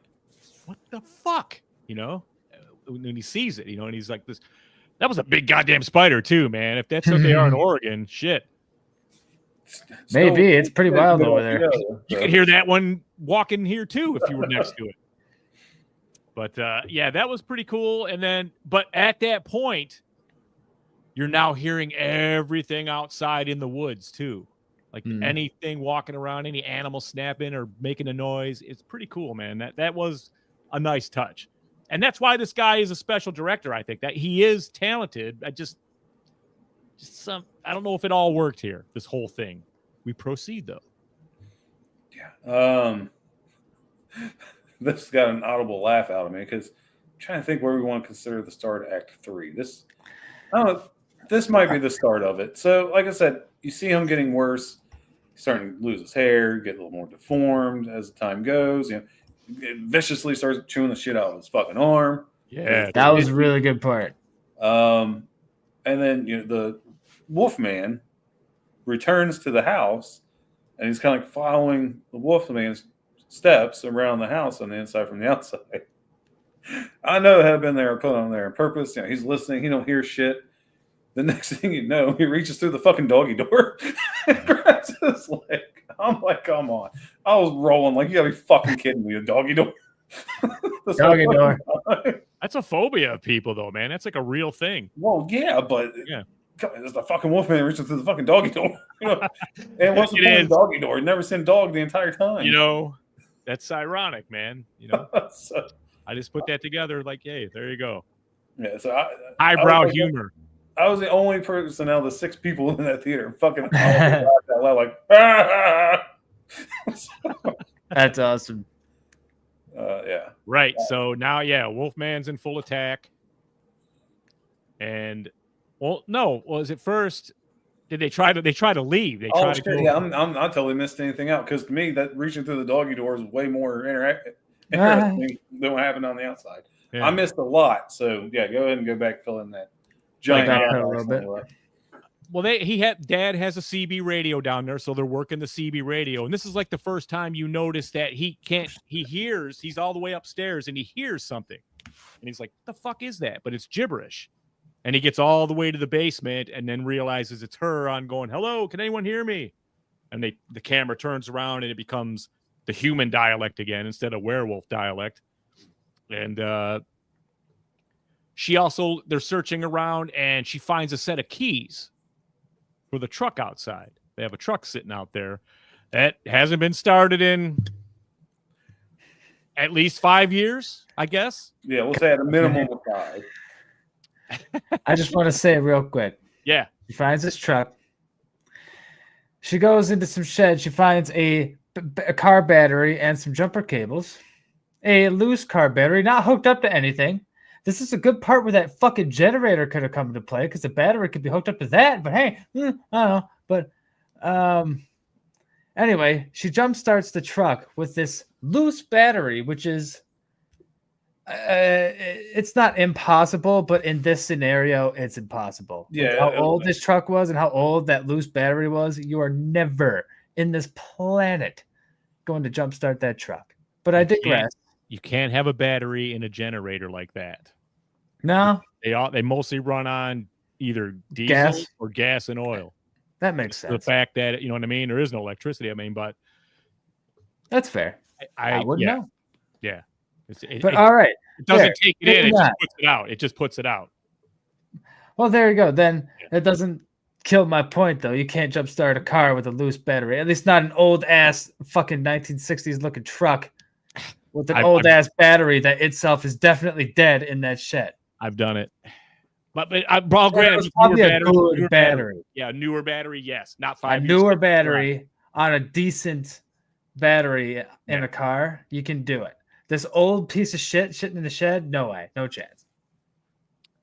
what the fuck, when he sees it, and he's like this. That was a big goddamn spider too, man. If that's what they are in Oregon, shit. Maybe it's pretty wild over there. You could hear that one walking here too if you were next to it. But yeah, that was pretty cool. And then, but at that point, you're now hearing everything outside in the woods too. Like anything walking around, any animal snapping or making a noise. It's pretty cool, man. That was a nice touch. And that's why this guy is a special director, I think. That he is talented. I don't know if it all worked here, this whole thing. We proceed, though. Yeah. This got an audible laugh out of me because I'm trying to think where we want to consider the start of Act 3. I don't know. This might be the start of it. So, like I said, you see him getting worse. He's starting to lose his hair, get a little more deformed as the time goes. It viciously starts chewing the shit out of his fucking arm. Yeah, that was a really good part. And then the Wolfman returns to the house, and he's kind of like following the Wolfman's steps around the house on the inside from the outside. I know it had been there, put on there on purpose. He's listening. He don't hear shit. The next thing you know, he reaches through the fucking doggy door and grabs his leg. I'm like, come on. I was rolling like, you gotta be fucking kidding me. The doggy door. Doggy door. That's a phobia of people, though, man. That's like a real thing. Well, yeah, but yeah, it's the fucking Wolfman reaching through the fucking doggy door. And what's the point of the doggy door? He never seen dog the entire time. That's ironic, man. So, I just put that together like, hey, there you go. Yeah, so eyebrow humor. I was the only person out of the 6 people in that theater fucking laughed out loud like, ah! That's awesome. Yeah. Right. So now, Wolfman's in full attack. And was it first? Did they try to leave? They tried to go. Yeah, I totally missed anything out because to me that reaching through the doggy door is way more interesting than what happened on the outside. Yeah. I missed a lot. So yeah, go ahead and go back fill in that giant a little bit. Well, Dad has a CB radio down there, so they're working the CB radio. And this is like the first time you notice that he's all the way upstairs and he hears something. And he's like, what the fuck is that? But it's gibberish. And he gets all the way to the basement and then realizes it's her on going, hello, can anyone hear me? And the camera turns around and it becomes the human dialect again instead of werewolf dialect. And they're searching around and she finds a set of keys for the truck outside. They have a truck sitting out there that hasn't been started in at least 5 years, I guess. Yeah, we'll say at a minimum of 5. I just want to say real quick. Yeah. She finds this truck. She goes into some shed. She finds a car battery and some jumper cables. A loose car battery, not hooked up to anything. This is a good part where that fucking generator could have come into play because the battery could be hooked up to that. But hey, I don't know. But anyway, she jump starts the truck with this loose battery, which is it's not impossible, but in this scenario, it's impossible. Yeah, how old this truck was and how old that loose battery was, you are never in this planet going to jumpstart that truck. But I digress. You can't have a battery in a generator like that. No, they mostly run on either diesel or gas and oil. That makes sense. The fact that, you know what I mean, there is no electricity. I mean, but that's fair. I wouldn't know. Yeah. All right. It doesn't take it in. It just puts it out. Well, there you go. Then it doesn't kill my point, though. You can't jumpstart a car with a loose battery. At least not an old ass fucking 1960s looking truck with an old ass battery that itself is definitely dead in that shed. I've done it. But I'll grant it's probably a good battery. Yeah, newer battery, yes. Not A 5 years. newer battery on a decent battery in a car, you can do it. This old piece of shit sitting in the shed, no way, no chance.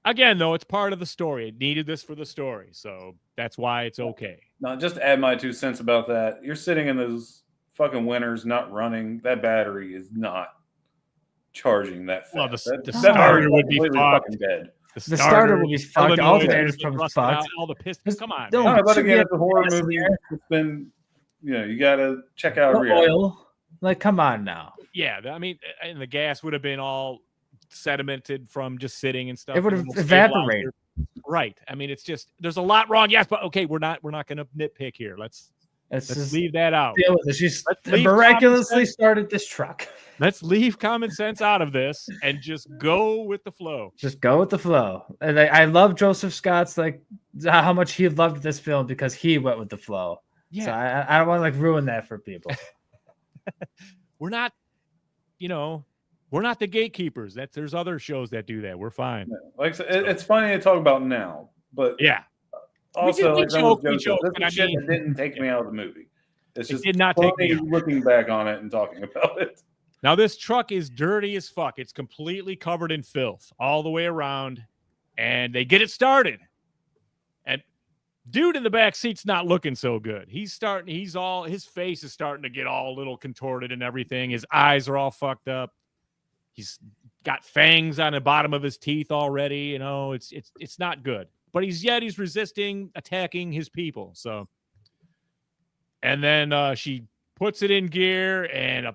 Again, though, it's part of the story. It needed this for the story, so that's why it's okay. Now, just to add my 2 cents about that, you're sitting in those fucking winters, not running. That battery is not charging that fast. Well, the that starter would be fucking dead. The starter will be fucked. The alternator's probably fucked. All the pistons. Come on. No, Man. No, but again, it's a horror movie. It's been, you got to check out reality. Oil. Like, come on now. Yeah, I mean, and the gas would have been all sedimented from just sitting and stuff. It would have evaporated. Right. I mean, it's just there's a lot wrong. Yes, but okay, we're not going to nitpick here. Let's leave that out. Deal with it. She's miraculously started this truck. Let's leave common sense out of this and just go with the flow. Just go with the flow. And I love Joseph Scott's like how much he loved this film because he went with the flow. Yeah. So I don't want to like ruin that for people. We're not, we're not the gatekeepers. There's other shows that do that. We're fine. Yeah. Like I said, it's funny to talk about now, but yeah. Also, we like joke, this but shit that didn't take me out of the movie. It's just did not take me out. Looking back on it and talking about it. Now this truck is dirty as fuck. It's completely covered in filth all the way around, and they get it started. And dude in the back seat's not looking so good. His face is starting to get all a little contorted and everything. His eyes are all fucked up. He's got fangs on the bottom of his teeth already. It's not good. But he's resisting attacking his people. So, and then she puts it in gear, and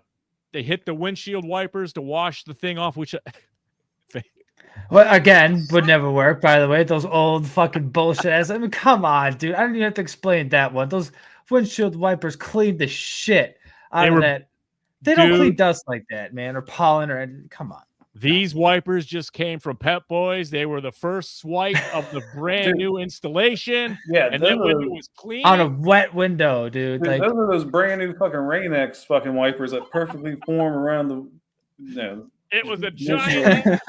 they hit the windshield wipers to wash the thing off. Which, well, again, would never work. By the way, those old fucking bullshit ass. I mean, come on, dude. I don't even have to explain that one. Those windshield wipers clean the shit out of that. They don't clean dust like that, man, or pollen or come on. These wipers just came from Pep Boys. They were the first swipe of the brand new installation. Yeah, and then when it was clean on a wet window, dude. Like, those are those brand new fucking Rain-X fucking wipers that perfectly form around the. It was a giant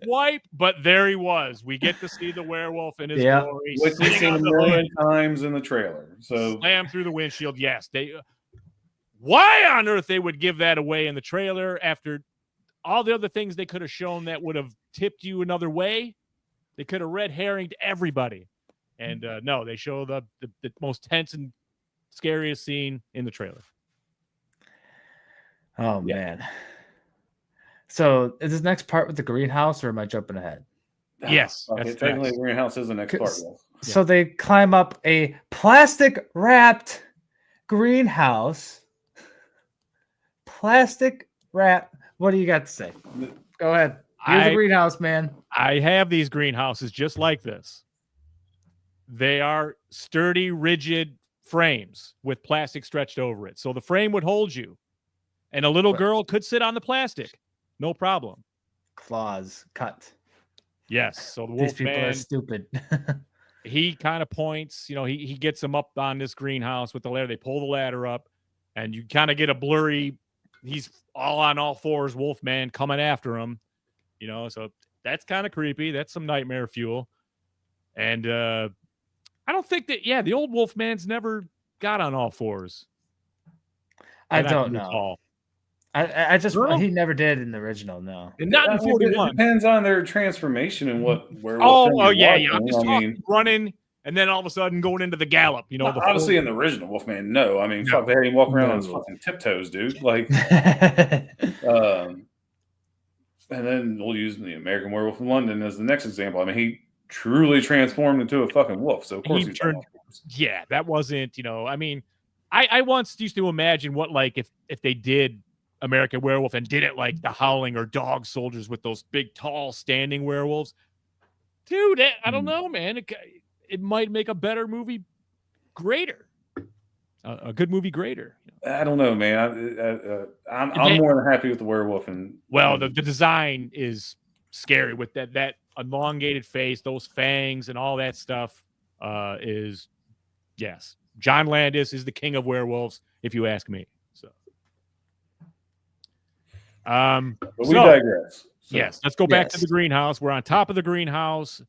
wipe, but there he was. We get to see the werewolf in his glory, which we've seen a million times in the trailer. So slam through the windshield. Yes, why on earth they would give that away in the trailer after all the other things they could have shown that would have tipped you another way? They could have red herringed everybody. And no, they show the most tense and scariest scene in the trailer. Oh, man. So is this next part with the greenhouse, or am I jumping ahead? Yes. Okay, technically, the greenhouse is the next part. So they climb up a plastic-wrapped greenhouse. Plastic wrap. What do you got to say? Go ahead. Here's a greenhouse, man. I have these greenhouses just like this. They are sturdy, rigid frames with plastic stretched over it. So the frame would hold you. And a little girl could sit on the plastic. No problem. Claws cut. Yes. So the These people Wolfman, are stupid. he kind of points, he gets them up on this greenhouse with the ladder. They pull the ladder up, and you kind of get a blurry, he's all on all fours, Wolfman coming after him, so that's kind of creepy. That's some nightmare fuel. And I don't think that, the old Wolfman's never got on all fours. I don't know. I just, he never did in the original, no. And not in 41. It depends on their transformation and where. I'm just talking running. And then all of a sudden going into the gallop, obviously in the original Wolfman, no. I mean, fuck, they had him walk around on his fucking tiptoes, dude. Like, and then we'll use the American Werewolf in London as the next example. I mean, he truly transformed into a fucking wolf. So of course he turned. Yeah, that wasn't, I mean, I once used to imagine what, like, if they did American Werewolf and did it like the Howling or Dog Soldiers with those big, tall, standing werewolves. Dude, I don't know, man. It might make a better movie greater. A good movie greater. I don't know, man. I'm more than happy with the werewolf. And the design is scary with that elongated face, those fangs, and all that stuff is yes. John Landis is the king of werewolves, if you ask me. So, But we digress. So, yes, let's go back to the greenhouse. We're on top of the greenhouse.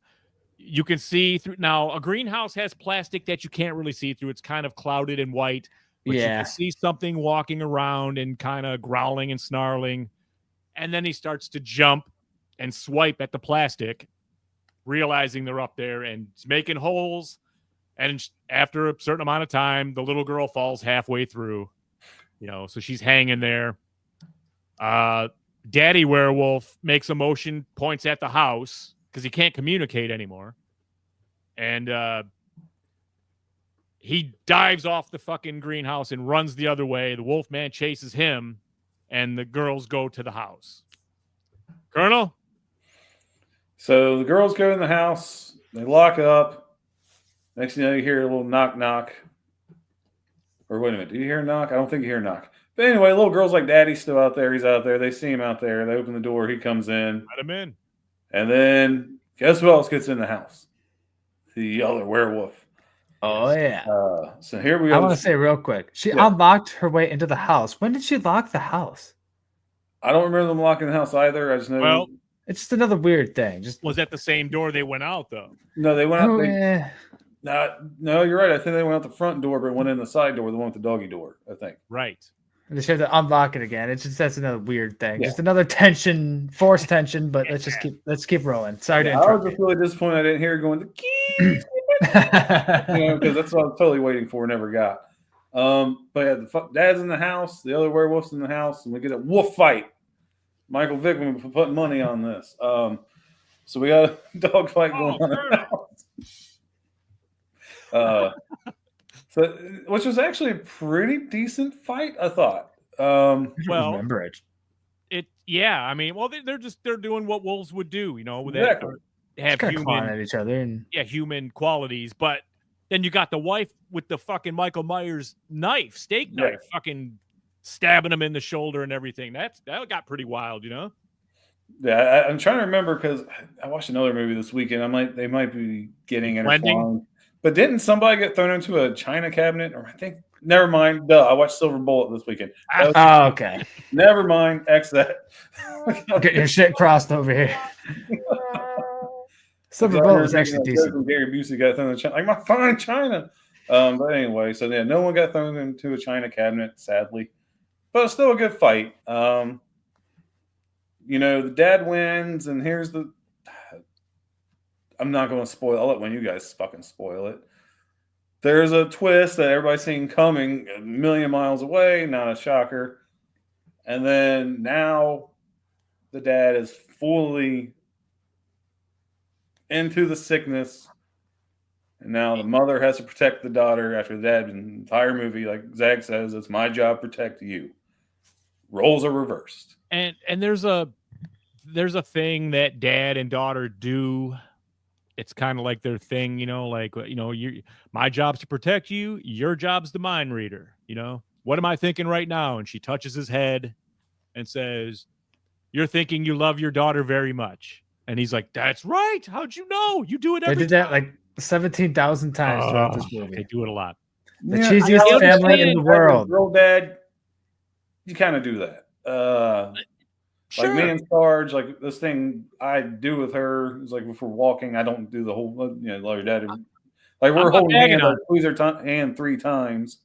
You can see through now. A greenhouse has plastic that you can't really see through. It's kind of clouded and white. But you can see something walking around and kind of growling and snarling. And then he starts to jump and swipe at the plastic, realizing they're up there and it's making holes. And after a certain amount of time, the little girl falls halfway through, so she's hanging there. Daddy werewolf makes a motion, points at the house because he can't communicate anymore. And he dives off the fucking greenhouse and runs the other way. The wolf man chases him, and the girls go to the house. Colonel? So the girls go in the house. They lock up. Next thing you know, you hear a little knock, knock. Or wait a minute. Do you hear a knock? I don't think you hear a knock. But anyway, little girl's like, Daddy's still out there. He's out there. They see him out there. They open the door. He comes in. Let him in. And then guess who else gets in the house? The other werewolf. Oh, yeah. So here we go. I want to say real quick. She unlocked her way into the house. When did she lock the house? I don't remember them locking the house either. I just know. Well, it's just another weird thing. Was that the same door they went out, though? No, they went out. Oh, No, you're right. I think they went out the front door, but went in the side door, the one with the doggy door, I think. Right. They should have to unlock it again. It's just that's another weird thing. Yeah. Just another tension, forced tension. But let's keep rolling. Sorry to interrupt. I was just really disappointed I didn't hear her going the keys, because that's what I was totally waiting for, never got. But yeah, the dad's in the house, the other werewolf's in the house, and we get a wolf fight. Michael Vick, we put money on this. So we got a dog fight going on in the house. So, which was actually a pretty decent fight, I thought. Well, remember it. Yeah. I mean, well, they're doing what wolves would do, with Exactly. have human at each other and human qualities. But then you got the wife with the fucking Michael Myers steak knife, fucking stabbing him in the shoulder and everything. That got pretty wild, Yeah, I'm trying to remember because I watched another movie this weekend. They might be getting intertwined. But didn't somebody get thrown into a china cabinet? Or I think, never mind. Duh, I watched Silver Bullet this weekend. Okay. Never mind. X that. Get your shit crossed over here. Silver Bullet was actually decent. Gary Busey got thrown in china. Like, my fine china. But anyway, so yeah, no one got thrown into a china cabinet, sadly. But it's still a good fight. The dad wins, and here's the... I'm not going to spoil. I'll let one of you guys fucking spoil it. There's a twist that everybody's seen coming a million miles away. Not a shocker. And then now the dad is fully into the sickness. And now the mother has to protect the daughter after that entire movie. Like Zach says, it's my job to protect you. Roles are reversed. And there's a thing that dad and daughter do. It's kind of like their thing, my job's to protect you. Your job's the mind reader. What am I thinking right now? And she touches his head and says, you're thinking you love your daughter very much. And he's like, that's right. How'd you know? You do it every time. They did that like 17,000 times throughout this movie. They do it a lot. The cheesiest family in the world. Real dad, you kind of do that. Sure. Like me and Sarge, like this thing I do with her is like if we're walking, I don't do the whole, love your dad. Like we're holding hands, I squeeze her hand 3 times.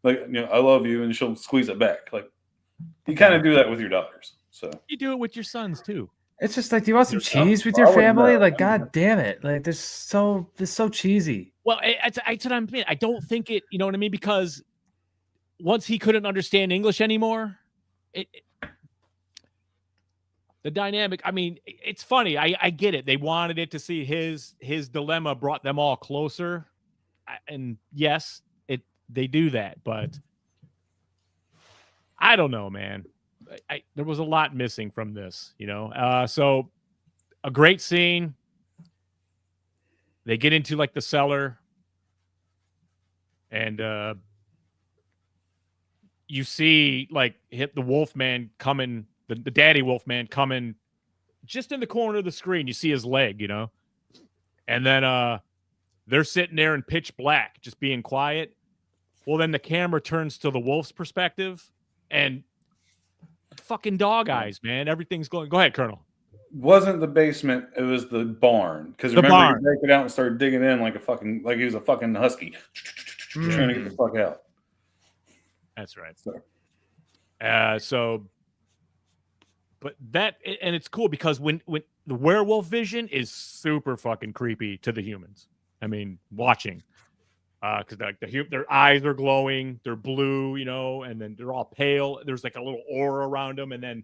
Like, I love you, and she'll squeeze it back. Like you kind of do that with your daughters. So you do it with your sons too. It's just like, do you want some cheese with your family? Like, God damn it! Like, this so cheesy. Well, that's what I'm saying. I don't think it. You know what I mean? Because once he couldn't understand English anymore, the dynamic, I mean, it's funny. I get it. They wanted it to see his dilemma brought them all closer. And yes, they do that, but I don't know, man. There was a lot missing from this, So a great scene. They get into like the cellar and you see like hit the wolf man coming. The daddy wolf man coming just in the corner of the screen, you see his leg, you know, and then they're sitting there in pitch black, just being quiet. Well, then the camera turns to the wolf's perspective, and fucking dog eyes, man. Everything's going. Go ahead, Colonel. Wasn't the basement, it was the barn. Because The remember, barn. he break it out and started digging in like he was a fucking husky. Trying to get the fuck out. That's right. So, But that, and it's cool because when the werewolf vision is super fucking creepy to the humans. I mean, watching. Because like their eyes are glowing, they're blue, you know, and then they're all pale. There's like a little aura around them, and then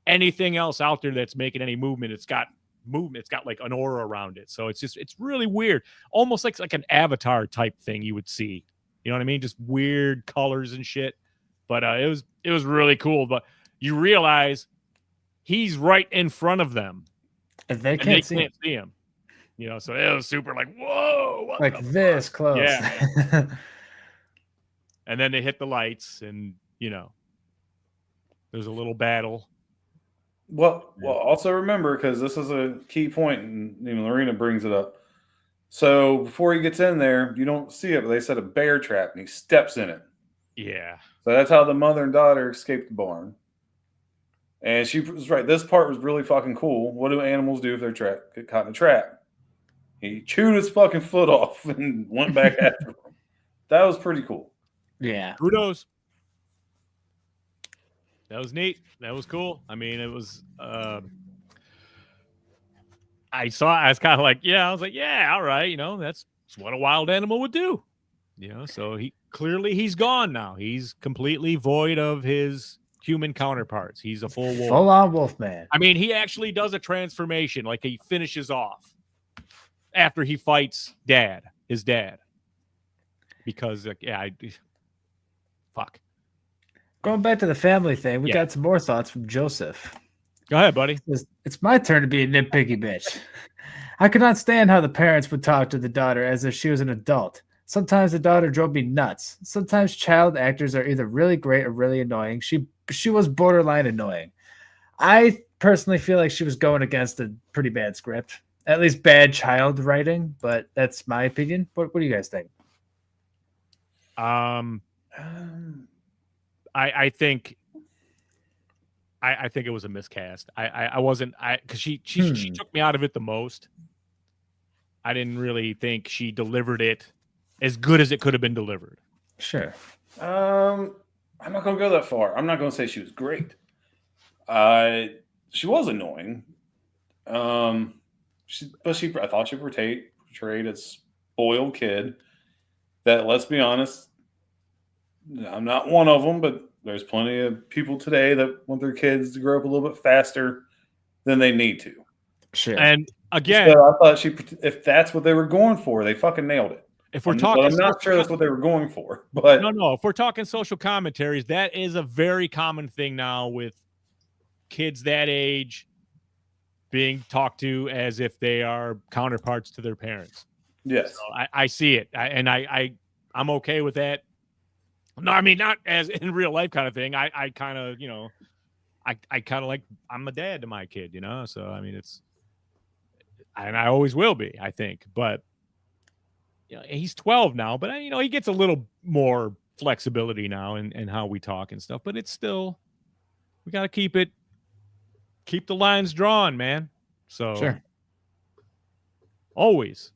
anything else out there that's making any movement, it's got movement. It's got like an aura around it. So it's really weird, almost like an Avatar type thing you would see. You know what I mean? Just weird colors and shit. But it was really cool. But you realize he's right in front of them, And they can't see him. You know, so it was super like, whoa, what like the this fuck? close. Yeah. And then they hit the lights, and you know, there's a little battle. well, also remember, because this is a key point, and Lorena brings it up. So before he gets in there, you don't see it, but they set a bear trap, and he steps in it. Yeah. So that's how the mother and daughter escaped the barn. And she was right. This part was really fucking cool. What do animals do if they're get caught in a trap? He chewed his fucking foot off and went back after him. That was pretty cool. Yeah. Kudos. That was neat. That was cool. I mean, it was. I was kind of like, yeah. I was like, yeah, all right. You know, that's what a wild animal would do. You know, so he's gone now. He's completely void of his human counterparts. He's a full wolf. Full on wolf man. I mean, he actually does a transformation. Like he finishes off after he fights his dad. Because, fuck. Going back to the family thing, we got some more thoughts from Joseph. Go ahead, buddy. It's my turn to be a nitpicky bitch. I could not stand how the parents would talk to the daughter as if she was an adult. Sometimes the daughter drove me nuts. Sometimes child actors are either really great or really annoying. She was borderline annoying. I personally feel like she was going against a pretty bad script. At least bad child writing, but that's my opinion. What do you guys think? I think it was a miscast. I wasn't because she took me out of it the most. I didn't really think she delivered it as good as it could have been delivered. Sure. I'm not going to go that far. I'm not going to say she was great. She was annoying. I thought she portrayed a spoiled kid that, let's be honest, I'm not one of them, but there's plenty of people today that want their kids to grow up a little bit faster than they need to. Sure. And again, so I thought if that's what they were going for, they fucking nailed it. If we're talking, I'm not sure that's what they were going for, but no. If we're talking social commentaries, that is a very common thing now with kids that age being talked to as if they are counterparts to their parents. Yes, so I see it, I'm okay with that. No, I mean not as in real life kind of thing. I kind of I kind of like I'm a dad to my kid, So I mean and I always will be, I think, but. He's 12 now, but he gets a little more flexibility now in how we talk and stuff. But it's still, we got to keep the lines drawn, man. So sure, always.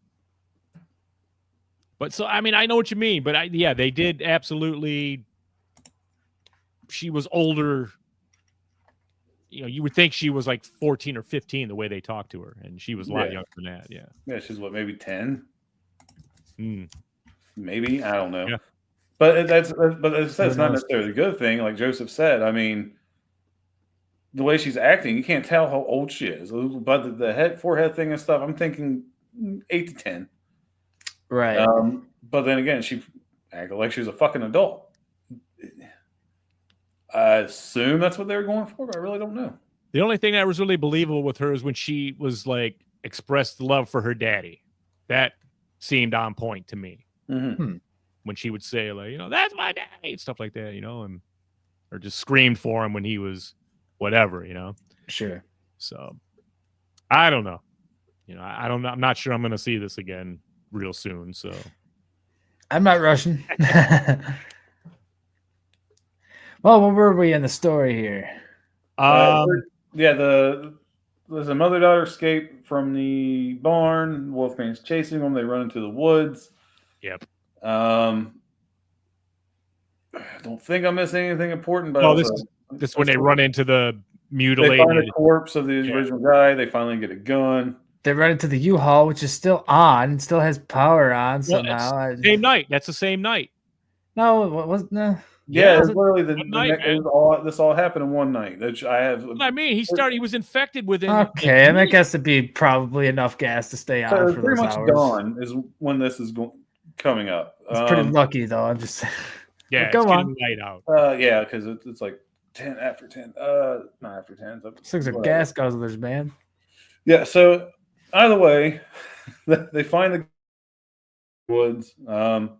But so I mean, I know what you mean, but they did absolutely. She was older. You would think she was like 14 or 15 the way they talked to her, and she was a lot younger than that. Yeah. Yeah, she's maybe 10. Maybe, I don't know. Yeah. But that's not necessarily a good thing. Like Joseph said, I mean, the way she's acting, you can't tell how old she is. But the forehead thing and stuff, I'm thinking 8 to 10. Right. But then again, she acted like she was a fucking adult. I assume that's what they were going for, but I really don't know. The only thing that was really believable with her is when she was like expressed love for her daddy. That seemed on point to me. Mm-hmm. When she would say like, that's my daddy, stuff like that, and or just screamed for him when he was whatever, Sure. So I don't know. I don't know. I'm not sure I'm going to see this again real soon. So I'm not rushing. Well, where were we in the story here? There's a mother-daughter escape from the barn. Wolfman's chasing them. They run into the woods. Yep. I don't think I missed anything important, but No, this is when they run into the mutilated. They find the corpse of the original guy. They finally get a gun. They run into the U-Haul, which is still on, still has power on somehow. Same night. That's the same night. No, it wasn't. No. Yeah, it's literally this all happened in one night. I mean, he was infected within. Okay, I guess it'd be probably enough gas to stay on for pretty those much hours. dawn is when this is coming up. It's pretty lucky though. I'm just saying. Yeah, go it's on. Light out. Yeah, because it's like 10 after 10. Not after 10. Things are gas guzzlers, man. Yeah. So either way, they find the woods. I'm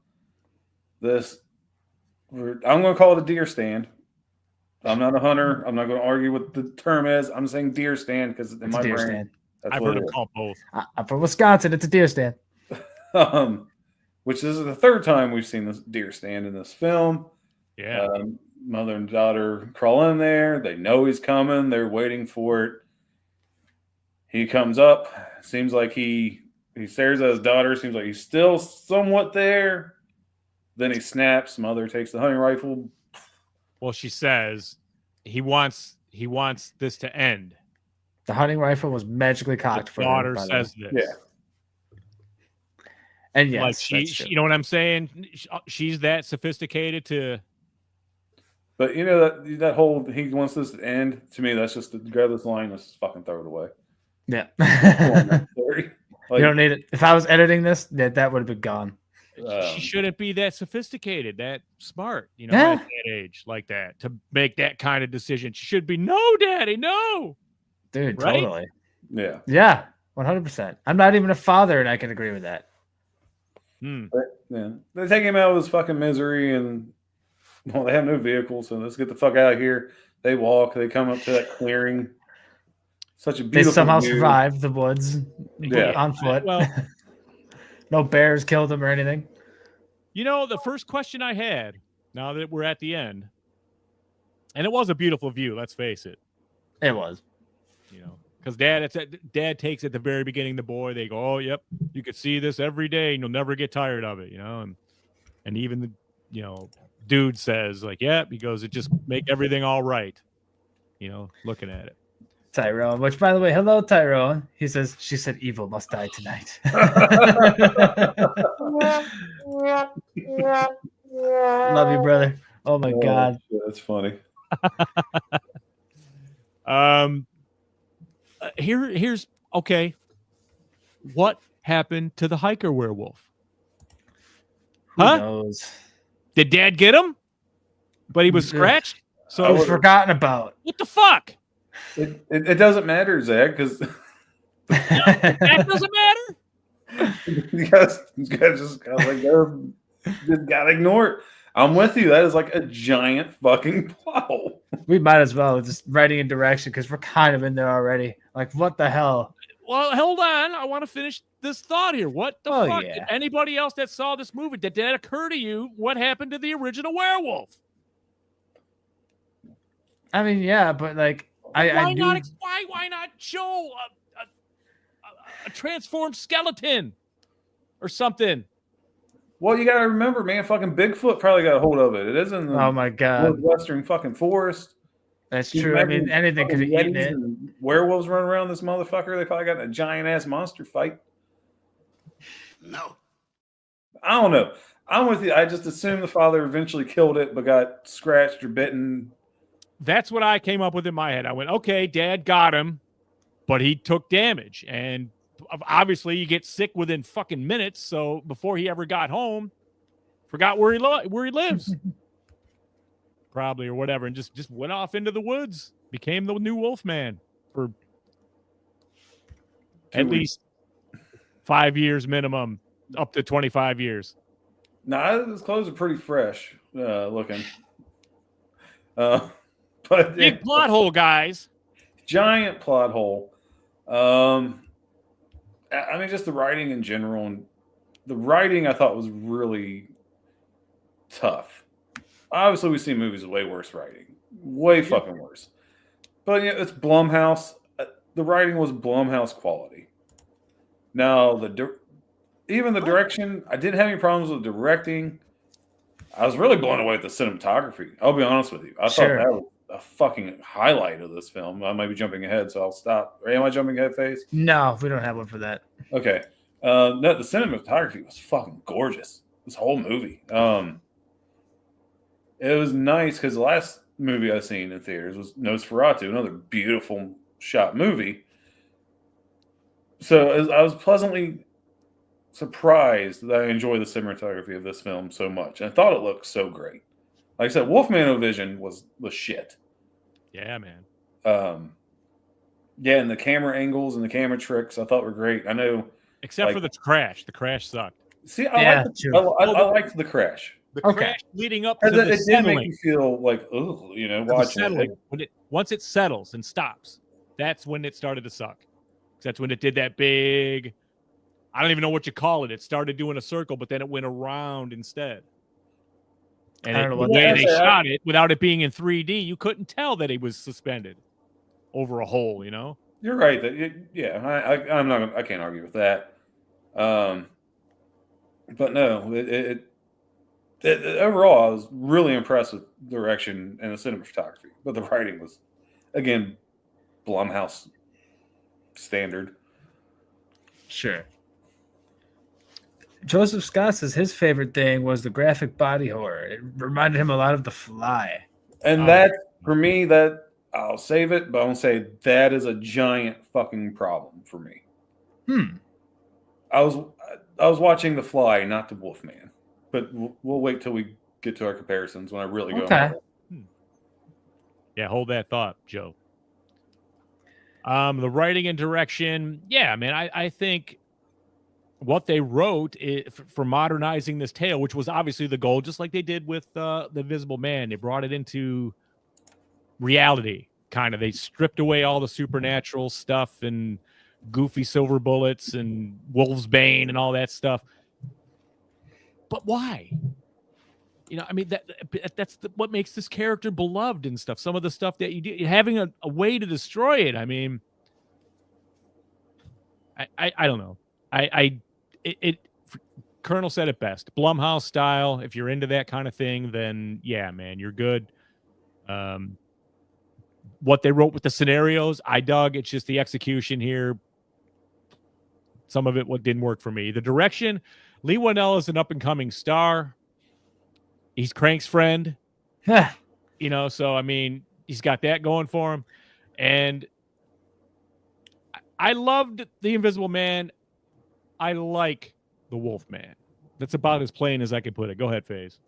going to call it a deer stand. I'm not a hunter. I'm not going to argue what the term is. I'm saying deer stand because in my brain, stand. I've heard them called both. I'm from Wisconsin. It's a deer stand. Which is the third time we've seen this deer stand in this film. Yeah. Mother and daughter crawl in there. They know he's coming. They're waiting for it. He comes up. Seems like he stares at his daughter. Seems like he's still somewhat there. Then he snaps. Mother takes the hunting rifle. Well, she says he wants this to end. The hunting rifle was magically cocked for daughter her. Says this. Yeah. And yes, like you know what I'm saying? She's that sophisticated to. But you know that whole he wants this to end. To me, that's just to grab this line, let's just fucking throw it away. Yeah. You don't need it. If I was editing this, that would have been gone. She shouldn't be that sophisticated, that smart, at that age like that to make that kind of decision. She should be, no, daddy, no. Dude, right? Totally. Yeah. Yeah, 100%. I'm not even a father, and I can agree with that. But, yeah. They take him out of his fucking misery, and they have no vehicle, so let's get the fuck out of here. They walk. They come up to that clearing. Such a beautiful They somehow view. survived the woods on foot. Well, no bears killed them or anything. The first question I had, now that we're at the end, and it was a beautiful view, let's face it. It was. Because Dad takes at the very beginning the boy. They go, oh, yep, you could see this every day, and you'll never get tired of it, and even the dude says like, yeah, he goes, it just make everything all right, looking at it. Tyrone, which by the way, hello Tyrone. He says, she said evil must die tonight. Love you, brother. Oh my God. That's funny. Here's okay. What happened to the hiker werewolf? Who knows? Did Dad get him? But he was scratched? So I was forgotten about. What the fuck? It doesn't matter, Zach, because that doesn't matter. you guys just gotta ignore it. I'm with you. That is like a giant fucking plow. We might as well just writing in direction because we're kind of in there already. Like, what the hell? Well, hold on. I want to finish this thought here. What the fuck? Yeah. Did anybody else that saw this movie, did that occur to you? What happened to the original werewolf? I mean, yeah, but like, why not show a transformed skeleton or something? Well, you got to remember, man, fucking Bigfoot probably got a hold of it. It is in the oh my God, Northwestern fucking forest. That's true. I mean, anything could have eaten it. Werewolves running around this motherfucker. They probably got in a giant ass monster fight. No. I don't know. I'm with you. I just assumed the father eventually killed it, but got scratched or bitten. That's what I came up with in my head. I went, okay, Dad got him, but he took damage. And obviously you get sick within fucking minutes. So before he ever got home, forgot where he lives. Probably, or whatever, and just went off into the woods, became the new Wolfman for at least 5 years minimum, up to 25 years. Nah, his clothes are pretty fresh looking. But big plot hole, guys. Giant plot hole. I mean, just the writing in general, and the writing I thought was really tough. Obviously, we've seen movies with way worse writing, way fucking worse. But yeah, it's Blumhouse. The writing was Blumhouse quality. Now, even the direction, I didn't have any problems with directing. I was really blown away with the cinematography. I'll be honest with you. I thought that was a fucking highlight of this film. I might be jumping ahead, so I'll stop. Or am I jumping ahead, Face? No, we don't have one for that. Okay. No, the cinematography was fucking gorgeous. This whole movie. It was nice because the last movie I seen in theaters was Nosferatu, another beautiful shot movie. So I was pleasantly surprised that I enjoy the cinematography of this film so much. And I thought it looked so great. Like I said, Wolfman Vision was the shit. Yeah, man. Yeah, and the camera angles and the camera tricks I thought were great. I know, except for the crash. The crash sucked. See, I liked the crash. The crash leading up to it the did settling. make you feel like, oh, you know, watching it. Once it settles and stops, that's when it started to suck. That's when it did that big. I don't even know what you call it. It started doing a circle, but then it went around instead. And the way they shot it, without it being in 3D, you couldn't tell that it was suspended over a hole. You know. You're right. I'm not. I can't argue with that. But no, overall, I was really impressed with the direction and the cinematography. But the writing was, again, Blumhouse standard. Sure. Joseph Scott says his favorite thing was the graphic body horror. It reminded him a lot of The Fly. And that, for me, that I'll save it, but I'm going to say that is a giant fucking problem for me. I was watching The Fly, not The Wolfman. But we'll wait till we get to our comparisons when I really go. Okay. Yeah, hold that thought, Joe. The writing and direction, yeah, man, I think what they wrote for modernizing this tale, which was obviously the goal, just like they did with The Invisible Man. They brought it into reality, kind of. They stripped away all the supernatural stuff and goofy silver bullets and Wolf's Bane and all that stuff. But why? You know, I mean, that's what makes this character beloved and stuff. Some of the stuff that you do, having a way to destroy it. I mean, I don't know. Colonel said it best. Blumhouse style. If you're into that kind of thing, then yeah, man, you're good. What they wrote with the scenarios, I dug. It's just the execution here. Some of it didn't work for me. The direction, Leigh Whannell is an up-and-coming star. He's Crank's friend. You know, so, I mean, he's got that going for him. And I loved The Invisible Man. I like The Wolfman. That's about as plain as I can put it. Go ahead, FaZe.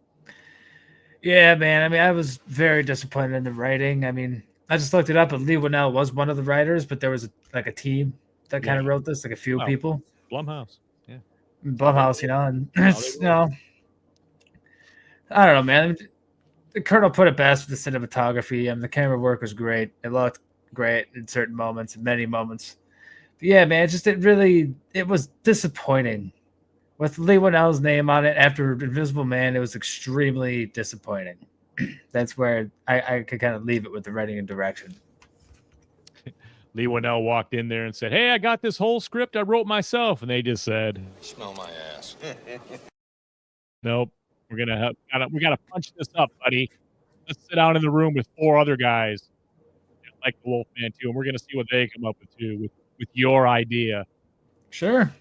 Yeah, man. I mean, I was very disappointed in the writing. I mean, I just looked it up, and Leigh Whannell was one of the writers, but there was a team that kind of wrote this, like a few people. Blumhouse. Yeah. Blumhouse, you know, and it's, you know, I don't know, man. I mean, the Colonel put it best with the cinematography. The camera work was great. It looked great in certain moments, many moments. But yeah, man, it was disappointing. With Leigh Whannell's name on it after Invisible Man, it was extremely disappointing. That's where I could kind of leave it with the writing and direction. Leigh Whannell walked in there and said, "Hey, I got this whole script I wrote myself," and they just said, "Smell my ass." Nope, we gotta punch this up, buddy. Let's sit down in the room with 4 other guys like the Wolfman too, and we're gonna see what they come up with too with your idea. Sure.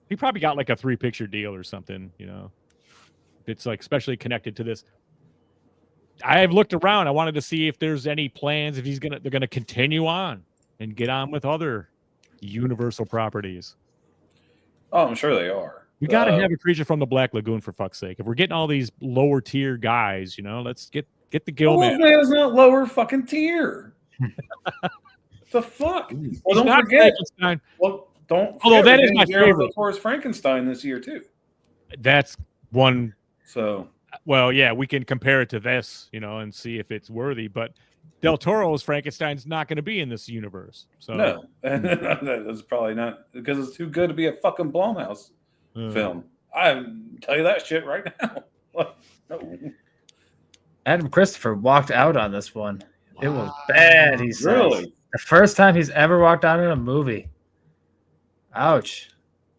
He probably got like a 3-picture deal or something, you know. It's like especially connected to this. I've looked around. I wanted to see if there's any plans, if they're gonna continue on and get on with other Universal properties. Oh, I'm sure they are. We got to have a Creature from the Black Lagoon, for fuck's sake. If we're getting all these lower tier guys, you know, let's get the Gilman. Wolfman is not lower fucking tier. The fuck? Well, don't forget. Well, don't. Although that is my favorite. Of course, Frankenstein this year too. That's one. So. Well, yeah, we can compare it to this, you know, and see if it's worthy. But Del Toro's Frankenstein's not going to be in this universe. So No, that's probably not because it's too good to be a fucking Blumhouse film. I tell you that shit right now. No. Adam Christopher walked out on this one. It was bad, he says. Really? The first time he's ever walked out in a movie. Ouch.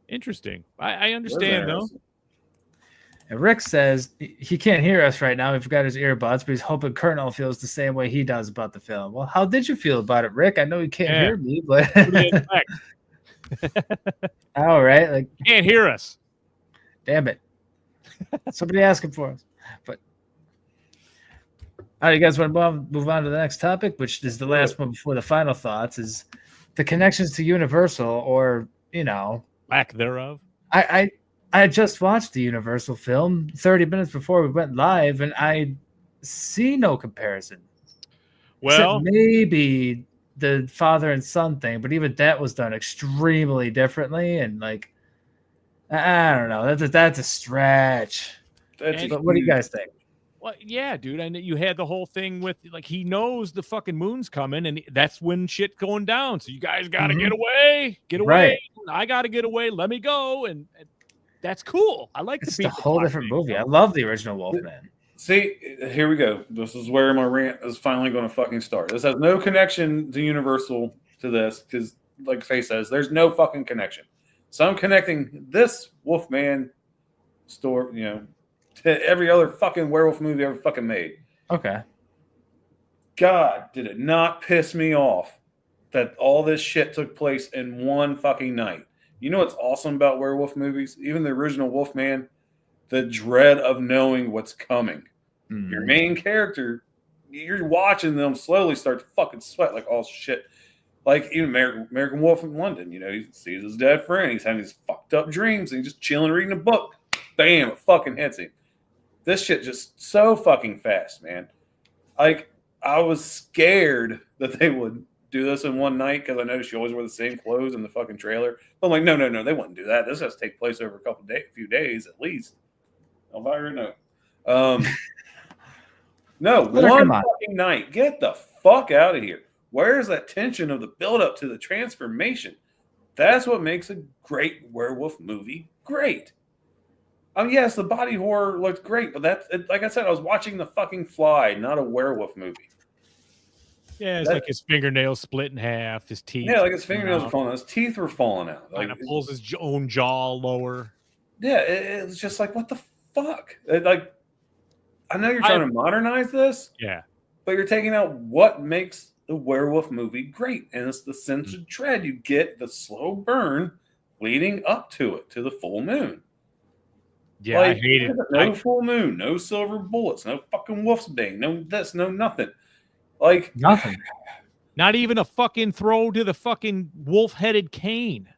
Interesting. I understand, though. And Rick says he can't hear us right now. We've got his earbuds, but he's hoping Colonel feels the same way he does about the film. Well, how did you feel about it, Rick? I know you can't hear me, but all right, like can't hear us. Damn it! Somebody asking for us. But all right, you guys want to move on to the next topic, which is the last one before the final thoughts, is the connections to Universal, or lack thereof. I just watched the Universal film 30 minutes before we went live, and I see no comparison. Well, except maybe the father and son thing, but even that was done extremely differently, and like I don't know. That's a stretch. But what do you guys think? Well, yeah, dude. I know you had the whole thing with like he knows the fucking moon's coming, and that's when shit going down. So you guys got to get away, Right. I got to get away. Let me go, and that's cool. I like It's the a whole different movie. I love the original Wolfman. See, here we go. This is where my rant is finally going to fucking start. This has no connection to Universal to this because, like Faye says, there's no fucking connection. So I'm connecting this Wolfman story, to every other fucking werewolf movie ever fucking made. Okay. God, did it not piss me off that all this shit took place in one fucking night? You know what's awesome about werewolf movies? Even the original Wolfman, the dread of knowing what's coming. Mm-hmm. Your main character, you're watching them slowly start to fucking sweat like all shit. Like even American Wolf in London, he sees his dead friend. He's having these fucked up dreams and he's just chilling reading a book. Bam, it fucking hits him. This shit just so fucking fast, man. Like, I was scared that they would do this in one night because I know she always wore the same clothes in the fucking trailer. But I'm like, no, they wouldn't do that. This has to take place over a few days at least. Elvira, no. No, one fucking night. Get the fuck out of here. Where's that tension of the build-up to the transformation? That's what makes a great werewolf movie great. Yes, the body horror looked great, but like I said, I was watching The fucking Fly, not a werewolf movie. Yeah, it's like his fingernails split in half, his teeth. Yeah, like his fingernails were falling out. His teeth were falling out. Like, kind of pulls his own jaw lower. Yeah, it's just like, what the fuck? Like, I know you're trying to modernize this. Yeah. But you're taking out what makes the werewolf movie great. And it's the sense of dread. You get the slow burn leading up to it, to the full moon. Yeah, I hate it. No full moon, no silver bullets, no fucking wolf's bane, no this, no nothing. Like nothing. Not even a fucking throw to the fucking wolf-headed cane.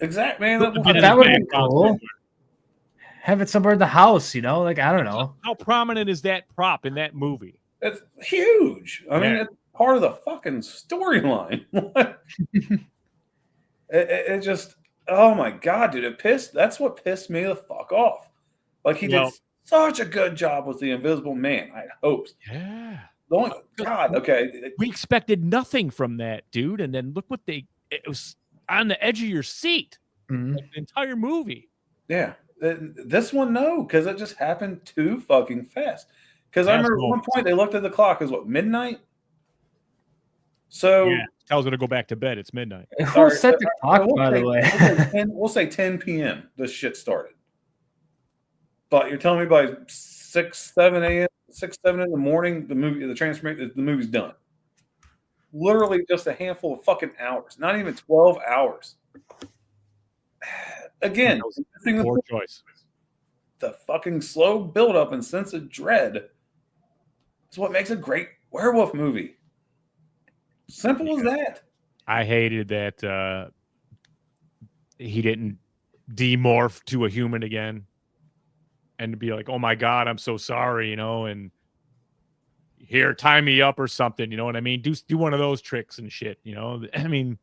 Exactly, man. That would be cool. Have it somewhere in the house, like I don't know. How prominent is that prop in that movie? It's huge. I mean, it's part of the fucking storyline. it just, oh my god, dude! That's what pissed me the fuck off. Like he did such a good job with the Invisible Man. I had hopes. Yeah. God, okay. We expected nothing from that, dude, and then look what it was on the edge of your seat. Mm-hmm. Like the entire movie. Yeah. This one, no, because it just happened too fucking fast. Because I remember at one point they looked at the clock. It was midnight? So tells her to go back to bed. It's midnight. Who set the clock, by the way? We'll say 10 p.m. this shit started. But you're telling me by 6, 7 a.m., 6, 7 in the morning, the movie's done. Literally just a handful of fucking hours. Not even 12 hours. Again, poor choice. The fucking slow build-up and sense of dread is what makes a great werewolf movie. Simple as that. I hated that he didn't demorph to a human again and to be like, oh my God, I'm so sorry, and here, tie me up or something, you know what I mean? Do one of those tricks and shit, I mean,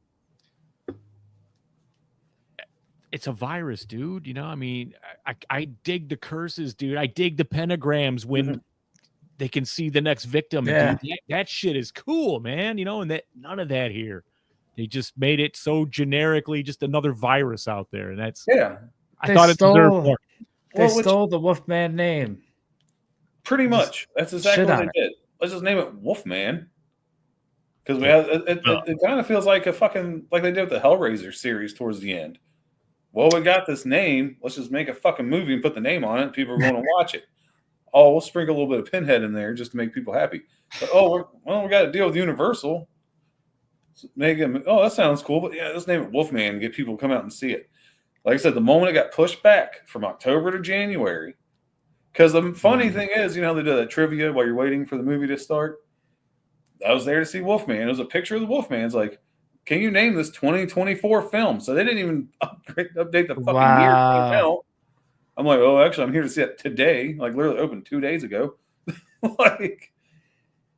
it's a virus, dude. I mean, I dig the curses, dude. I dig the pentagrams when they can see the next victim. Yeah. And that shit is cool, man. And that none of that here. They just made it so generically just another virus out there. And that's I thought it deserved more. They stole the Wolfman name. Pretty much. That's exactly what they did. Let's just name it Wolfman. Because we have it kind of feels like a fucking like they did with the Hellraiser series towards the end. Well, we got this name. Let's just make a fucking movie and put the name on it. People are going to watch it. Oh, we'll sprinkle a little bit of Pinhead in there just to make people happy. But we got to deal with Universal. Make him. Oh, that sounds cool. But yeah, let's name it Wolfman and get people to come out and see it. Like I said, the moment it got pushed back from October to January, because the funny thing is, they do that trivia while you're waiting for the movie to start. I was there to see Wolfman. It was a picture of the Wolfman. It's like, can you name this 2024 film? So they didn't even update the fucking year it came out. I'm like, oh, actually, I'm here to see it today. Like, literally opened 2 days ago. Like,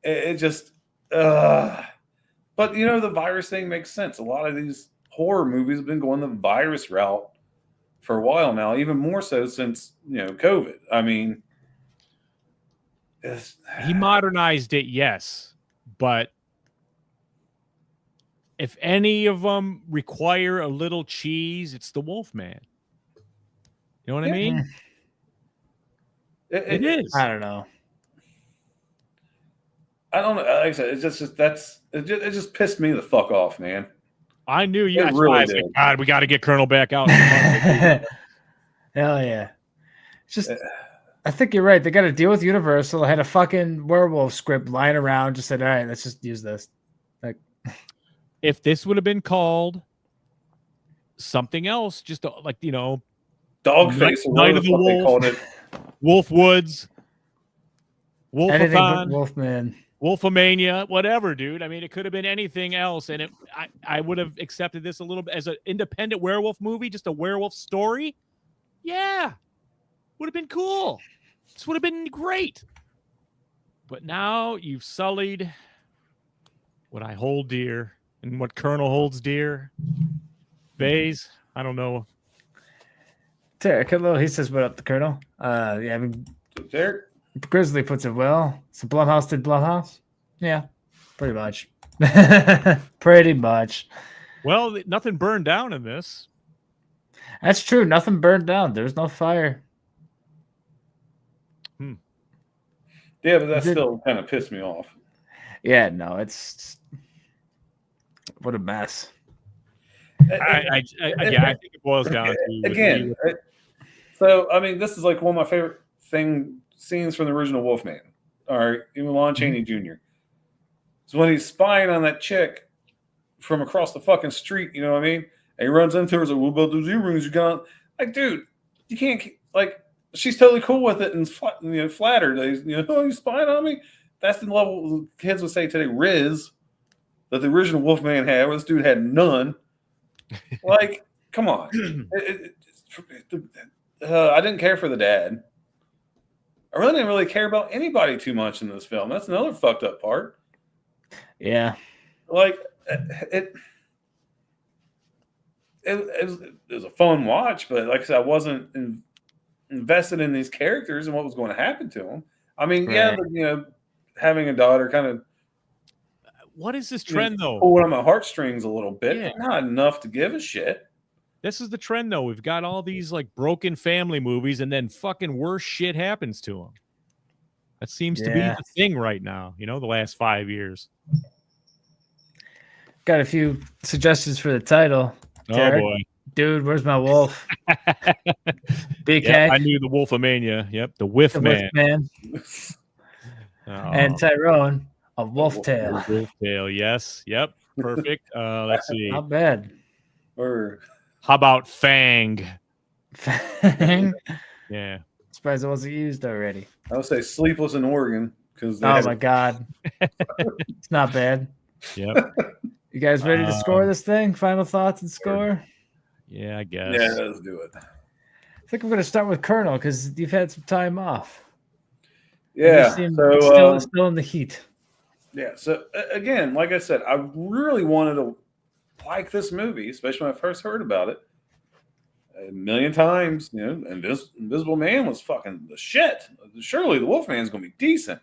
it just, but the virus thing makes sense. A lot of these horror movies have been going the virus route for a while now, even more so since, COVID. I mean, he modernized it, yes, but if any of them require a little cheese, it's the Wolfman. You know what I mean? It is. I don't know. I don't know. Like I said, it just pissed me the fuck off, man. I knew you. It really did. God, we got to get Colonel back out. Hell yeah. It's just, I think you're right. They got to deal with Universal. I had a fucking werewolf script lying around. Just said, all right, let's just use this. Like, if this would have been called something else, just like, Dogface, Night of the Wolf, they called it. Wolf Woods, Wolfathon, Wolfathon, Wolfman, Wolfomania, whatever, dude. I mean, it could have been anything else, and I would have accepted this a little bit as an independent werewolf movie, just a werewolf story. Yeah, would have been cool. This would have been great. But now you've sullied what I hold dear and what Colonel holds dear. Bays, I don't know. Derek, hello. He says, "What up, the Colonel?" Yeah, I mean, Derek Grizzly puts it well. So Blumhouse did Blumhouse. Yeah, pretty much. Pretty much. Well, nothing burned down in this. That's true. Nothing burned down. There's no fire. Yeah, but that still kind of pissed me off. Yeah, no, it's what a mess. I think it boils down to again. So, I mean, this is like one of my favorite scenes from the original Wolfman. All right, even Lon Chaney Jr. It's when he's spying on that chick from across the fucking street. You know what I mean? And he runs into her. He's like, "What about those earrings you got?" Like, dude, you can't like. She's totally cool with it and flattered. Oh, you spying on me? That's the level kids would say today. Riz that the original Wolfman had. Where this dude had none. Like, come on. I didn't care for the dad. I really didn't care about anybody too much in this film. That's another fucked up part. Yeah. Like, it was a fun watch, but like I said, I wasn't invested in these characters and what was going to happen to them. I mean, right. Yeah, having a daughter kind of. What is this trend, though? Pulled on my heartstrings a little bit, but not enough to give a shit. This is the trend, though. We've got all these like broken family movies, and then fucking worse shit happens to them. That seems to be the thing right now. The last 5 years. Got a few suggestions for the title. Derek. Oh boy, dude, where's my wolf? BK. Yep, I knew the Wolfomania. Yep, the Whiff Man. And Tyrone. A wolf tail. Wolf tail, yes. Yep. Perfect. Let's see. Not bad. Or how about Fang? Fang? Yeah. Surprised it wasn't used already. I would say Sleepless in Oregon. My God. It's not bad. Yep. You guys ready to score this thing? Final thoughts and score? Yeah, I guess. Yeah, let's do it. I think I'm going to start with Colonel because you've had some time off. Yeah. So, still in the heat. Yeah, so again, like I said, I really wanted to like this movie, especially when I first heard about it. A million times, Invisible Man was fucking the shit. Surely the Wolfman's going to be decent.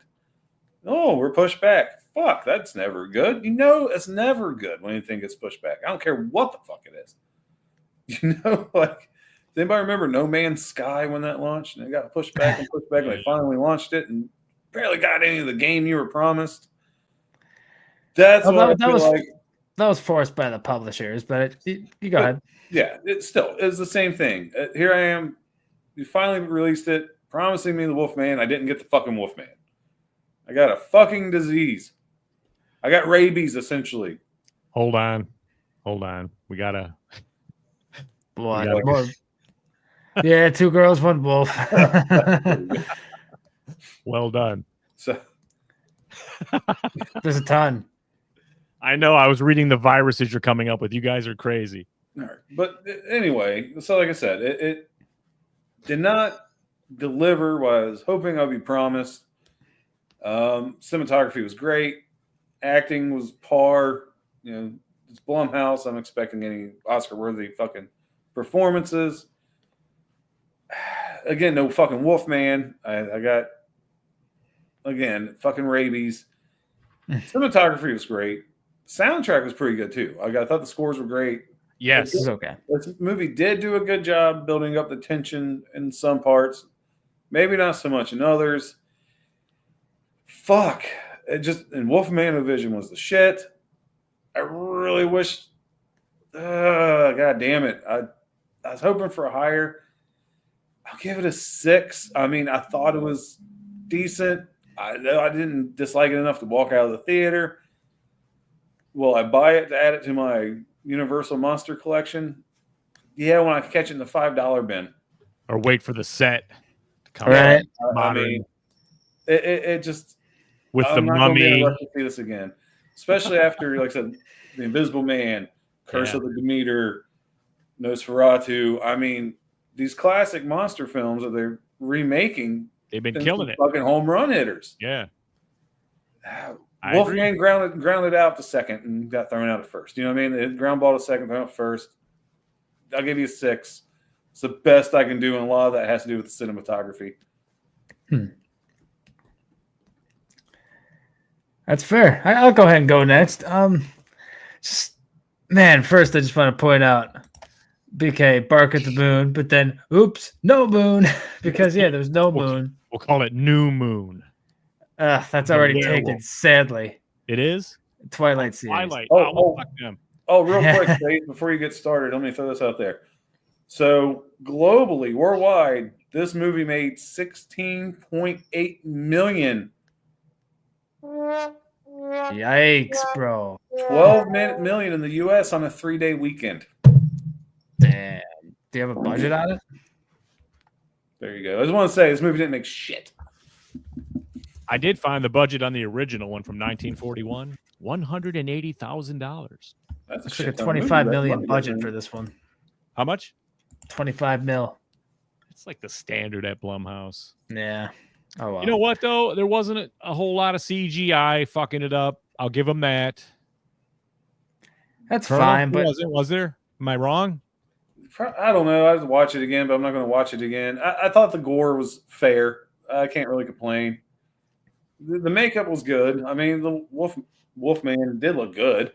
Oh, we're pushed back. Fuck, that's never good. You know, it's never good when anything gets pushed back. I don't care what the fuck it is. You know, like, does anybody remember No Man's Sky when that launched? And it got pushed back and pushed back, and they finally launched it and barely got any of the game you were promised. That's what I feel like. That was forced by the publishers, but you go ahead. Yeah, it's the same thing. Here I am. You finally released it, promising me the Wolfman. I didn't get the fucking Wolfman. I got a fucking disease. I got rabies, essentially. Hold on. We gotta. What? Yeah, 2 girls, 1 wolf. Well done. So there's a ton. I know. I was reading the viruses you're coming up with. You guys are crazy. All right. But anyway, so like I said, it did not deliver what I was hoping I'd be promised. Cinematography was great. Acting was par. You know, it's Blumhouse. I'm expecting any Oscar-worthy fucking performances. Again, no fucking Wolfman. I got, again, fucking rabies. Cinematography was great. Soundtrack was pretty good too. I thought the scores were great. Yes. It's okay. This movie did do a good job building up the tension in some parts. Maybe not so much in others. Fuck. And Wolfmanovision was the shit. I really wish. God damn it. I was hoping for a higher. I'll give it a 6. I mean, I thought it was decent. I didn't dislike it enough to walk out of the theater. Will I buy it to add it to my Universal Monster collection? Yeah, when I catch it in the $5 bin. Or wait for the set to come right. out. I mean, it just with I'm the not gonna be mummy. able to see this again, especially after, like I said, The Invisible Man, Curse of the Demeter, Nosferatu. I mean, these classic monster films that they're remaking, They've been killing it. Fucking home run hitters. Yeah. Wolfman grounded out the second and got thrown out at first. You know what I mean? It ground ball to second, thrown out first. I'll give you a 6. It's the best I can do, and a lot of that has to do with the cinematography. That's fair. I'll go ahead and go next. First I just want to point out BK bark at the moon, but then oops, no moon. Because there's no moon. We'll call it New Moon. That's already taken, sadly. It is? Twilight series. Twilight. Fuck them. Real quick, Dave, before you get started, let me throw this out there. So globally, worldwide, this movie made $16.8 million. Yikes, bro. 12 million in the U.S. on a 3-day weekend. Damn. Do you have a budget on it? There you go. I just want to say this movie didn't make shit. I did find the budget on the original one from 1941, $180,000. That's Looks like a 25 million budget for this one. How much? 25 mil. It's like the standard at Blumhouse. Yeah. Oh, wow. You know what, though? There wasn't a whole lot of CGI fucking it up. I'll give them that. That's fine, but was there? Am I wrong? I don't know. I have to watch it again, but I'm not going to watch it again. I thought the gore was fair. I can't really complain. The makeup was good. I mean, the Wolfman did look good.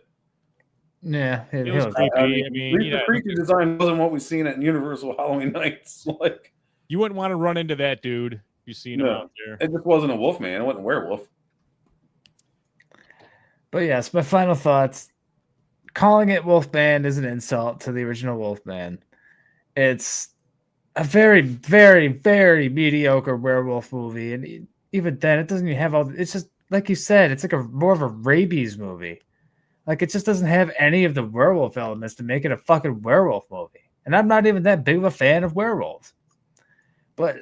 Yeah, it was creepy. The creepy design wasn't what we've seen at Universal Halloween Nights. Like, you wouldn't want to run into that dude. You've seen him out there. It just wasn't a Wolfman. It wasn't a werewolf. But yes, my final thoughts. Calling it Wolfman is an insult to the original Wolfman. It's a very, very, very mediocre werewolf movie, and even then, it doesn't even have all. It's just like you said. It's like more of a rabies movie. Like, it just doesn't have any of the werewolf elements to make it a fucking werewolf movie. And I'm not even that big of a fan of werewolves. But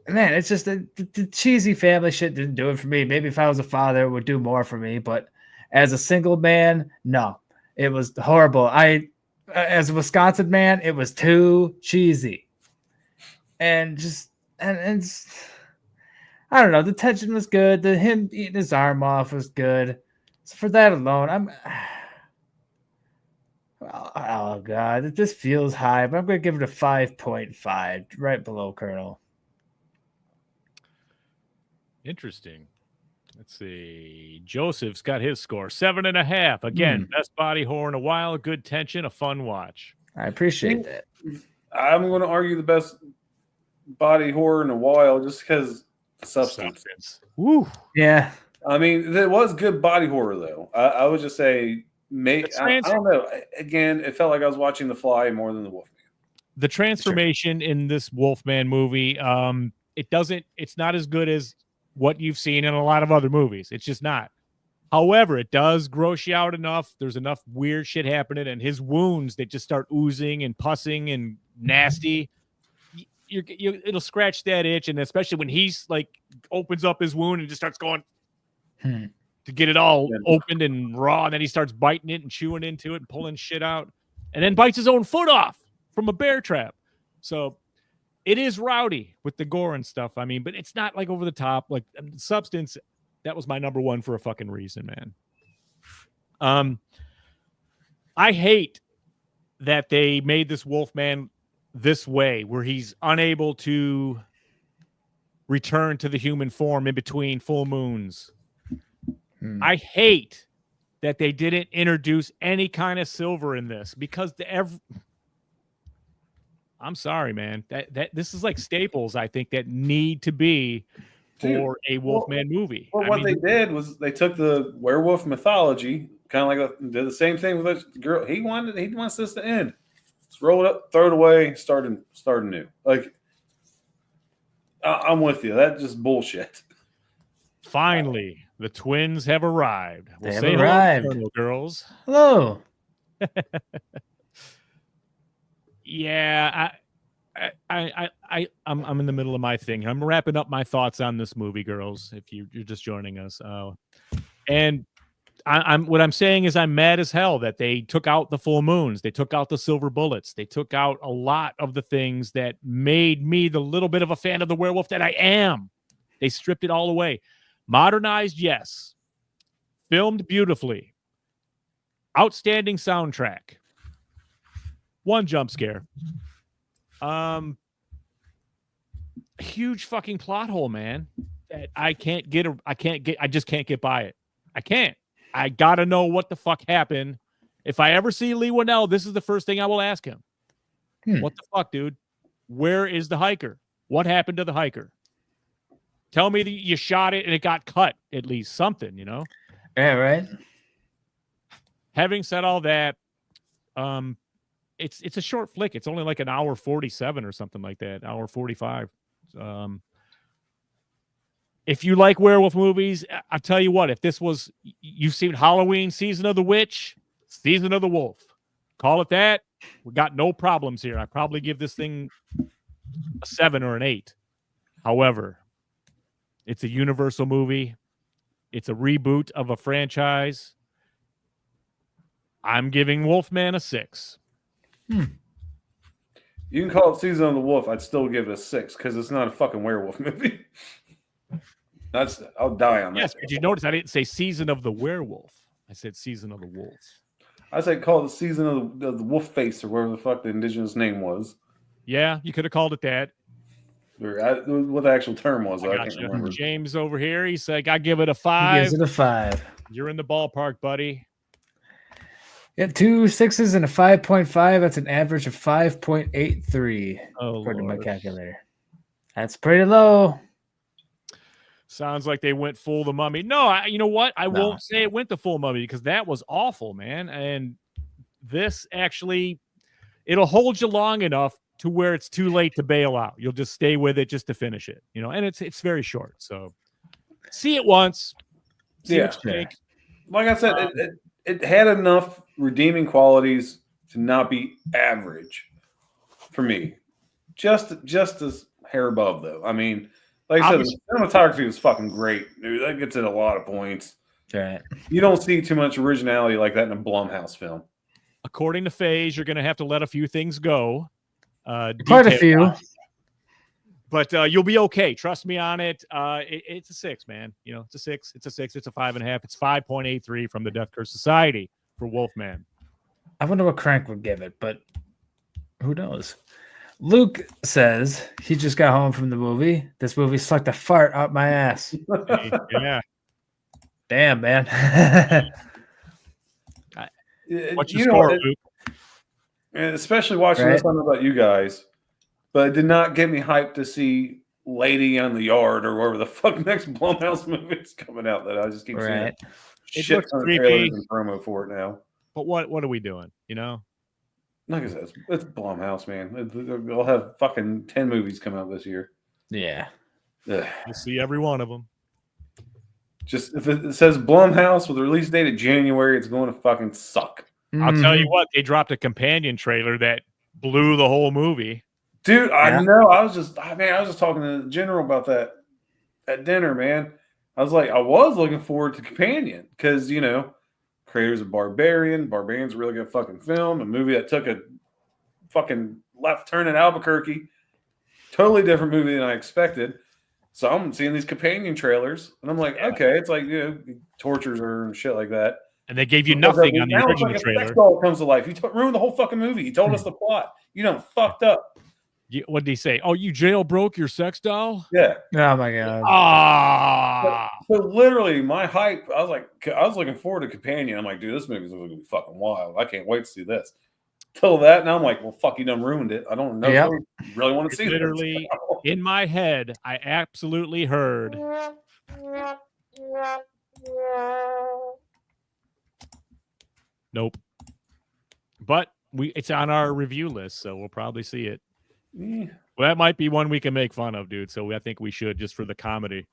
man, it's just the cheesy family shit didn't do it for me. Maybe if I was a father, it would do more for me. But as a single man, no, it was horrible. As a Wisconsin man, it was too cheesy. And I don't know. The tension was good. Him eating his arm off was good. So for that alone, oh God, this feels high, but I'm going to give it a 5.5, right below Colonel. Interesting. Let's see. Joseph's got his score 7.5. Again, best body horror in a while. Good tension, a fun watch. I appreciate that. I'm going to argue the best body horror in a while just because substance. Woo. Yeah. I mean, there was good body horror though. I would just say, I don't know. Again, it felt like I was watching The Fly more than The Wolfman. The transformation in this Wolfman movie, it's not as good as what you've seen in a lot of other movies. It's just not. However, it does gross you out enough. There's enough weird shit happening, and his wounds that just start oozing and pussing and nasty. It'll scratch that itch, and especially when he's like opens up his wound and just starts going to get it all opened and raw, and then he starts biting it and chewing into it and pulling shit out, and then bites his own foot off from a bear trap. So it is rowdy with the gore and stuff. I mean, but it's not like over the top. Like substance, that was my number one for a fucking reason, man. I hate that they made this Wolfman this way, where he's unable to return to the human form in between full moons. I hate that they didn't introduce any kind of silver in this, because I'm sorry, man. That this is like staples, I think, that need to be for a Wolfman movie. Well, what they did was they took the werewolf mythology, kind of like did the same thing with this girl. He wants this to end. Let's roll it up, throw it away, start anew. Like, I'm with you. That's just bullshit. Finally, the twins have arrived. They have arrived. Hello, girls. Hello. Yeah, I'm in the middle of my thing. I'm wrapping up my thoughts on this movie, girls. If you're just joining us, and what I'm saying is I'm mad as hell that they took out the full moons, they took out the silver bullets, they took out a lot of the things that made me the little bit of a fan of the werewolf that I am. They stripped it all away. Modernized, yes. Filmed beautifully. Outstanding soundtrack. One jump scare. Huge fucking plot hole, man. That I just can't get by it. I can't. I gotta know what the fuck happened. If I ever see Leigh Whannell, this is the first thing I will ask him. What the fuck, dude? Where is the hiker? What happened to the hiker? Tell me that you shot it and it got cut, at least something, you know? Yeah, right. Having said all that, it's a short flick. It's only like an hour 47 or something like that, hour 45. If you like werewolf movies, I'll tell you what, if this was, you've seen Halloween, Season of the Witch, Season of the Wolf, call it that. We got no problems here. I probably give this thing a 7 or an 8. However, it's a Universal movie. It's a reboot of a franchise. I'm giving Wolfman a 6. You can call it Season of the Wolf. I'd still give it a 6 because it's not a fucking werewolf movie. I'll die on that. Yes, did you notice I didn't say Season of the Werewolf? I said Season of the Wolf. I say call it the Season of the Wolf Face or whatever the fuck the indigenous name was. Yeah, you could have called it that. Or what the actual term was. I can't remember. James over here, he's like, I give it a 5. He gives it a 5. You're in the ballpark, buddy. Yeah, 2 6s and a 5.5. That's an average of 5.83 according to my calculator. That's pretty low. Sounds like they went full the Mummy. No, you know what? I won't say it went the full Mummy because that was awful, man. And this actually, it'll hold you long enough to where it's too late to bail out. You'll just stay with it just to finish it, you know. And it's very short, so see it once. See what you think. Like I said, it had enough redeeming qualities to not be average for me. Just as hair above, though. I mean, like I said, the cinematography was fucking great, dude. That gets it a lot of points. Right. You don't see too much originality like that in a Blumhouse film. According to FaZe, you're going to have to let a few things go. Quite a few. But you'll be okay. Trust me on it. It's a 6, man. You know, it's a 6. It's a 6. It's a 5.5. It's 5.83 from the Death Curse Society for Wolfman. I wonder what Crank would give it, but who knows? Luke says he just got home from the movie. This movie sucked a fart out my ass. Yeah. Damn, man. What's your You know score, what, Luke? and especially watching this, I don't know about you guys, but it did not get me hyped to see Lady on the Yard or wherever the fuck next Blumhouse movie is coming out that I just keep seeing Right. It shit looks ton of creepy. trailers and promo for it now. But what are we doing? You know, Like I said, it's Blumhouse, man. They'll have fucking 10 movies come out this year. Yeah. Ugh. we'll see every one of them. Just if it says Blumhouse with a release date of January, it's going to fucking suck. I'll tell you Mhm. what, they dropped a companion trailer that blew the whole movie. Dude, I Yeah. know. I was just talking to the general about that at dinner, man. I was like, I was looking forward to Companion because, you know, creators of Barbarian. Barbarian's a really good fucking film. A movie that took a fucking left turn in Albuquerque. Totally different movie than I expected. So I'm seeing these Companion trailers, and I'm like, okay, it's like, you know, he tortures her and shid like that. And they gave you nothing on the Now it's original like a trailer. sex doll comes to life. You ruined the whole fucking movie. You told us the plot. You done fucked up. What did he say? Oh, you jailbroke your sex doll? Yeah. Oh my god. Ah, So literally, my hype. I was looking forward to Companion. I'm like, dude, this movie's gonna be fucking wild. I can't wait to see this. Till that, now I'm like, well, fuck, you done ruined it. I don't know. Yep. If I really want to see literally this. in my head, I absolutely heard. Nope. But it's on our review list, so we'll probably see it. Yeah. Well, that might be one we can make fun of, dude. So I think we should just for the comedy.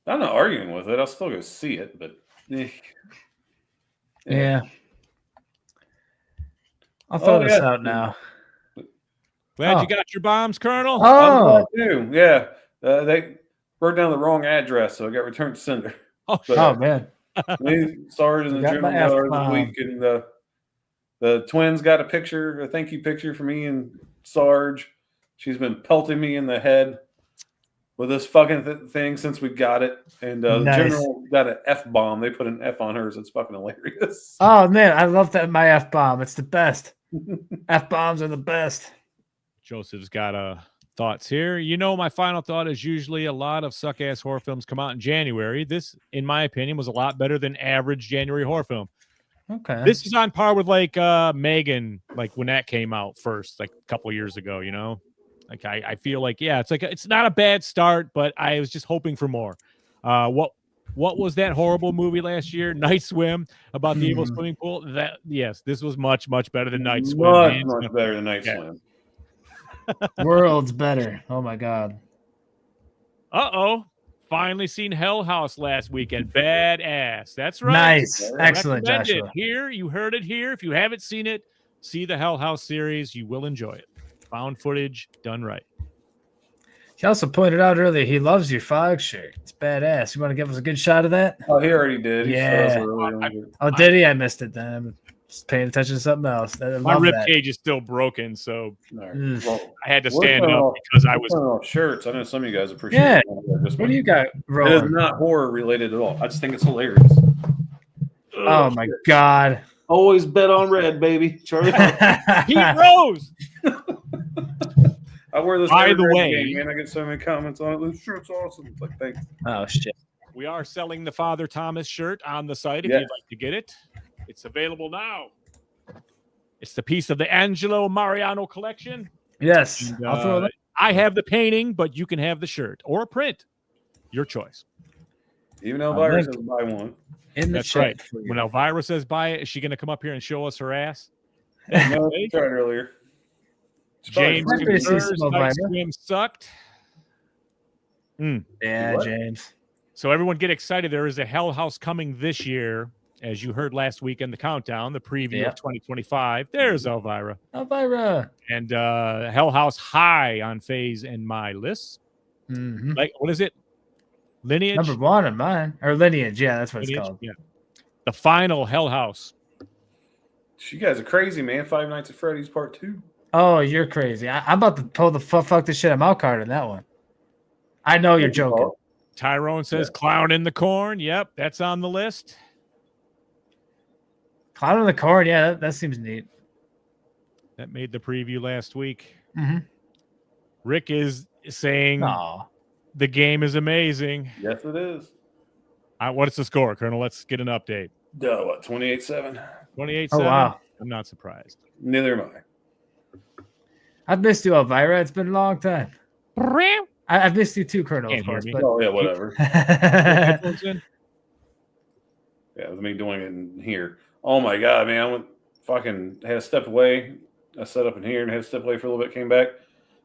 I'm not arguing with it. I'll still go see it, but Yeah. I'll throw Oh, this yeah. out now. Glad Oh. you got your bombs, Colonel. Oh. Yeah. They wrote down the wrong address, so I got returned to sender. Oh, But, Oh man. me, Sarge, and the Got my general got ours F-bomb. this week, and the twins got a thank you picture for me and Sarge. She's been pelting me in the head with this fucking thing since we got it, and the Nice. general got an F bomb. They put an F on hers. It's fucking hilarious. Oh man, I love that my F bomb. It's the best. F bombs are the best. Joseph's got thoughts here. You know, my final thought is usually a lot of suck ass horror films come out in January. This, in my opinion, was a lot better than average January horror film. Okay. This is on par with like Megan, like when that came out first, like a couple of years ago, you know? Like I feel like, yeah, it's not a bad start, but I was just hoping for more. What was that horrible movie last year? Night Swim, about the evil swimming pool. Yes, this was much better than Night Swim. Much better than Night Swim. World's better. Oh my god. Finally seen Hell House last weekend. Badass. That's right. Nice. Excellent, Recommend it. Joshua. Here, you heard it here. If you haven't seen it, see the Hell House series. You will enjoy it. Found footage done right. He also pointed out earlier he loves your fog shirt. It's badass. You want to give us a good shot of that? Oh, he already did. He said Yeah. it was really good. Oh, did he? I missed it then. I'm just paying attention to something else. I My love rib that. cage is still broken, so All right. Mm. Well, I had to we're stand putting up off- because I we're was. putting off shirts. I know some of you guys appreciate Yeah. it. What do you got It is rolling? not horror related at all. I just think it's hilarious. Oh my god. Always bet on red, baby. Charlie. Pete Rose. I wear this. By every the red way- game, man. I get so many comments on it. This shirt's awesome. It's like, thanks. Oh shit. We are selling the Father Thomas shirt on the site if Yeah. you'd like to get it. It's available now. It's the piece of the Angelo Mariano collection. Yes. And, I'll throw that. I have the painting, but you can have the shirt or a print. Your choice. Even though I'll virus link. says buy one. In the That's chat right. for you. When Elvira says buy it, is she going to come up here and show us her ass? No, I tried earlier. It's probably James free. Happy to see confers some Night Elvira. Swim sucked. Yeah, What? James. So everyone get excited. There is a Hell House coming this year. As you heard last week in the countdown, the preview Yeah. of 2025. There's Elvira. Elvira. And Hell House high on Phase and my list. Mhm. Like, what is it? Lineage? Number one on mine. Or lineage. Yeah, that's what it's Lineage? called. Yeah. The final Hell House. You guys are crazy, man. Five Nights at Freddy's Part 2. Oh, you're crazy. I'm about to pull the fuck this shit. I'm out card in that one. I know you're joking. Tyrone says clown in the corn. Yep, that's on the list. Cloud in the corn. Yeah, that seems neat. That made the preview last week. Mhm. Rick is saying Aw. the game is amazing. Yes, it is. What's the score, Colonel? Let's get an update. What, 28-7? 28-7? Oh, wow. I'm not surprised. Neither am I. I've missed you, Elvira. It's been a long time. I've missed you too, Colonel, of Can't hear course. me. But... Oh, yeah, whatever. Headphones in? Yeah, with me doing it in here. Oh, my God, man. I had to step away. I set up in here and had to step away for a little bit, came back.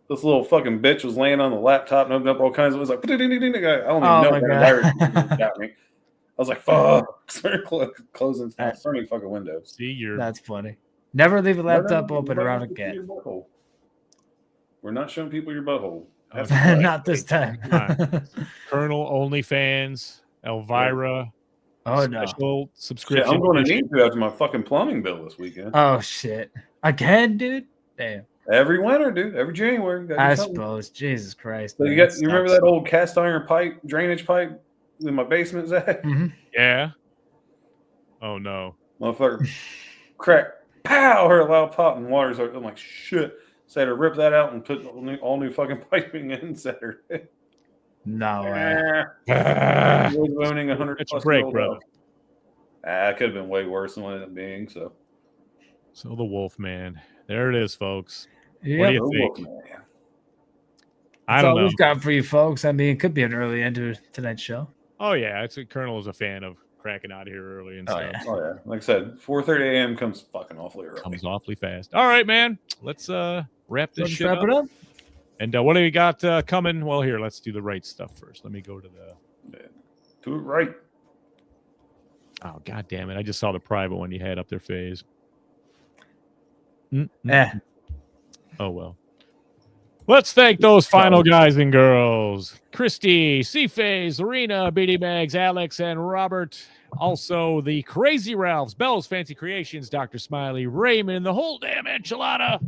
This little fucking bitch was laying on the laptop and opened up all kinds of it. Was like, I don't even know what virus got me. I was like, fuck. Started closing, starting fucking windows. See, That's funny. Never leave a laptop open around a cat. We're not showing people your butthole. Not this time. Colonel OnlyFans, Elvira. Oh, no. Special subscription. I'm going to need to after my fucking plumbing bill this weekend. Oh, shit. Again, dude? Damn. Every winter, dude. Every January. I suppose. Jesus Christ. So you remember that old cast iron pipe, drainage pipe in my basement, Zach? Mm-hmm. Yeah. Oh, no. Motherfucker. Crack. Pow! Heard a loud pop and water's I'm like, shit. So I had to rip that out and put all new fucking piping in Saturday. No way. Owning 100 It's a break, brother. It could have been way worse than what it ended up being. So the Wolf Man. There it is, folks. Yep. What do you think? I don't know. We've got for you folks. I mean, it could be an early end to tonight's show. Oh, yeah. Colonel is a fan of cracking out of here early and stuff. Yeah. Oh, yeah. Like I said, 4:30 a.m. comes fucking awfully early. Comes awfully fast. All right, man. Let's wrap this shit wrap up. it up. And what do we got coming? Well, here, let's do the right stuff first. Let me go to the... Do it right. Oh, God damn it. I just saw the private one you had up there, Phase. Oh, well. Let's thank those final guys and girls. Christy, C-Phase, Lorena, BD Mags, Alex, and Robert. Also, the Crazy Ralphs, Bell's Fancy Creations, Dr. Smiley, Raymond, the whole damn enchilada.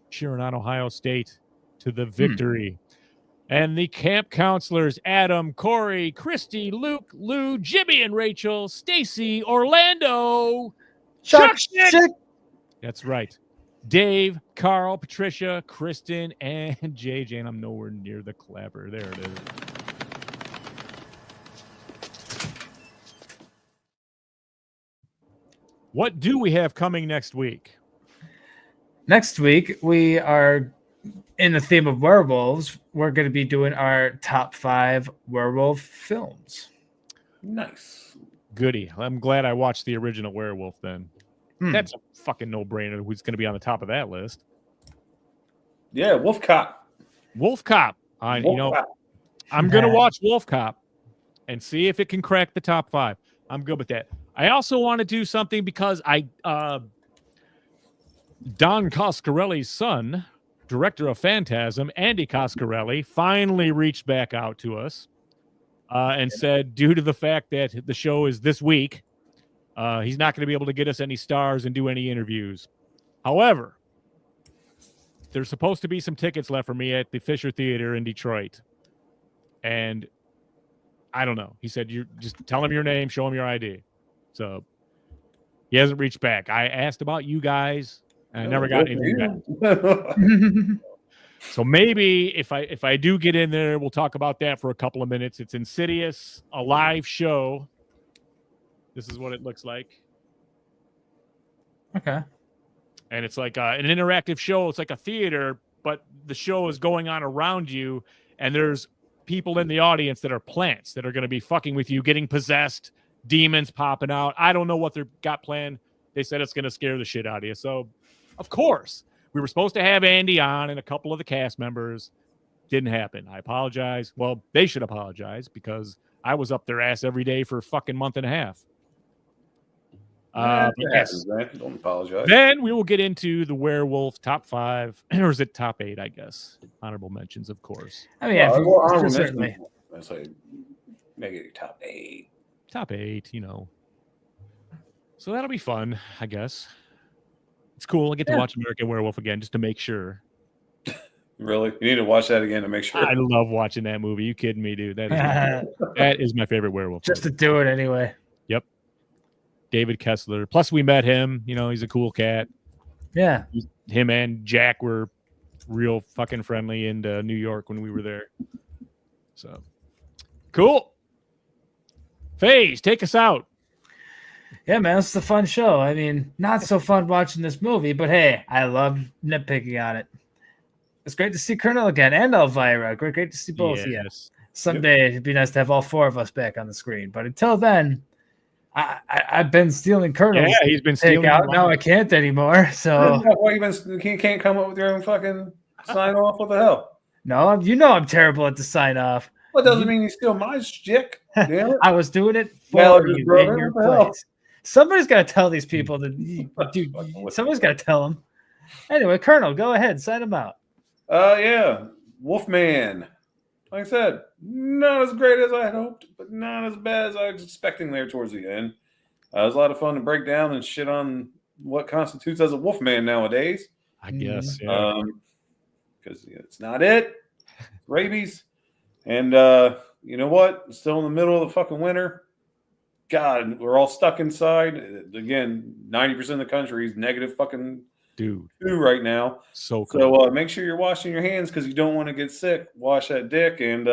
Cheering on Ohio State to the victory. And the camp counselors, Adam, Corey, Christy, Luke, Lou, Jimmy, and Rachel, Stacy, Orlando. Chuck shit. That's right. Dave, Carl, Patricia, Kristen, and JJ. And I'm nowhere near the clapper. There it is. What do we have coming next week? Next week, we are in the theme of werewolves. We're going to be doing our top 5 werewolf films. Nice. Goody. I'm glad I watched the original Werewolf then. That's a fucking no-brainer. Who's going to be on the top of that list? Yeah, Wolf Cop. Wolf Cop. I'm going to watch Wolf Cop and see if it can crack the top 5. I'm good with that. I also want to do something because Don Coscarelli's son, director of Phantasm, Andy Coscarelli, finally reached back out to us and said, due to the fact that the show is this week, he's not going to be able to get us any stars and do any interviews. However, there's supposed to be some tickets left for me at the Fisher Theater in Detroit. And I don't know. He said, you just tell him your name, show him your ID. So he hasn't reached back. I asked about you guys, and I never got anything back. So maybe if I do get in there, we'll talk about that for a couple of minutes. It's Insidious, a live show. This is what it looks like. Okay. And it's like an interactive show. It's like a theater, but the show is going on around you, and there's people in the audience that are plants that are going to be fucking with you, getting possessed, demons popping out. I don't know what they've got planned. They said it's going to scare the shit out of you. So, of course, we were supposed to have Andy on and a couple of the cast members. Didn't happen. I apologize. Well, they should apologize because I was up their ass every day for a fucking month and a half. Yes. Don't apologize. Then we will get into the werewolf top 5, or is it top 8? I guess honorable mentions, of course. I mean, yeah, certainly. I say make it top 8. Top 8, So that'll be fun, I guess. It's cool. I get to watch American Werewolf again just to make sure. Really? You need to watch that again to make sure. I love watching that movie. You kidding me, dude? That is my favorite werewolf. Just to do it anyway. Yep. David Kessler. Plus, we met him. He's a cool cat. Yeah. Him and Jack were real fucking friendly in New York when we were there. So, cool. FaZe, take us out. Yeah, man, it's a fun show. I mean, not so fun watching this movie, but hey, I love nitpicking on it. It's great to see Colonel again and Elvira. Great to see both of you. Someday it'd be nice to have all four of us back on the screen. But until then, I've been stealing Colonel's. Yeah, he's been stealing. Out. Now I can't anymore. So you can't come up with your own fucking sign off. What the hell? No, you know I'm terrible at the sign off. Well, it doesn't mean you steal my shtick. Damn it. I was doing it for you brother, in your place. Somebody's got to tell these people that. Dude, somebody's got to tell them. Anyway, Colonel, go ahead, sign them out. Yeah, Wolfman. Like I said, not as great as I had hoped, but not as bad as I was expecting there towards the end. It was a lot of fun to break down and shit on what constitutes as a Wolfman nowadays. I guess, yeah. Because it's not it. It's rabies. And you know what? It's still in the middle of the fucking winter. God, we're all stuck inside. Again, 90% of the country is negative fucking dude right now. So cool. So make sure you're washing your hands because you don't want to get sick. Wash that dick. And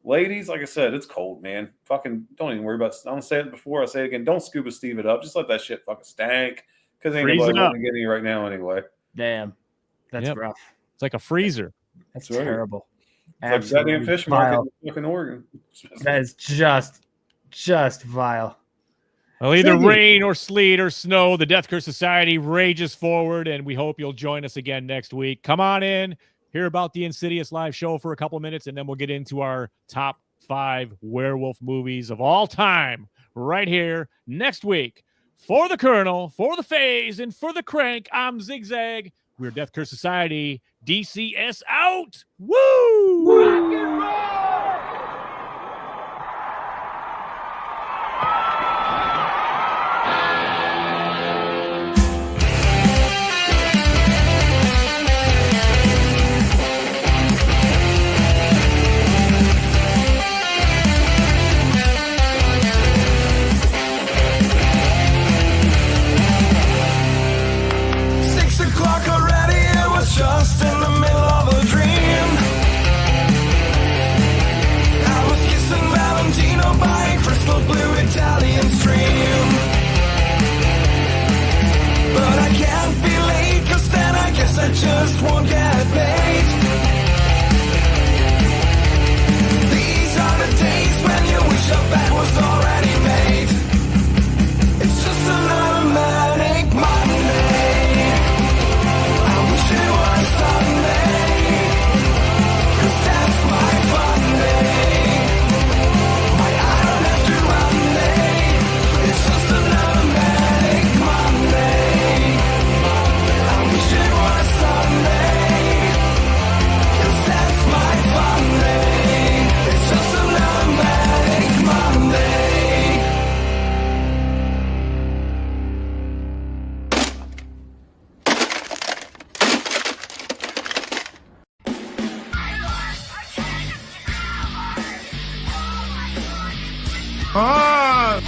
ladies, like I said, it's cold, man. Fucking don't even worry about it. I'm gonna say it before, I say it again. Don't scuba Steve it up. Just let that shit fucking stank. Because ain't nobody gonna get you right now anyway. Damn. That's rough. It's like a freezer. That's terrible. It's like goddamn fish market in fucking Oregon. That is just vile. Well, either rain or sleet or snow, the Death Curse Society rages forward, and we hope you'll join us again next week. Come on in, hear about the Insidious live show for a couple minutes, and then we'll get into our top 5 werewolf movies of all time right here next week. For the Colonel, for the FaZe, and for the Crank, I'm Zigzag. We're Death Curse Society. DCS out. Woo! Rock and roll! Just in the middle of a dream, I was kissing Valentino by a crystal blue Italian stream. But I can't be late, 'cause then I guess I just won't get paid. These are the days when you wish your bed was already made. It's just another manic Monday. It was Sunday, 'cause that's my fun day. I don't have to run day. It's just another manic Monday. I wish it was Sunday, 'cause that's my fun day. It's just another manic Monday. Ah!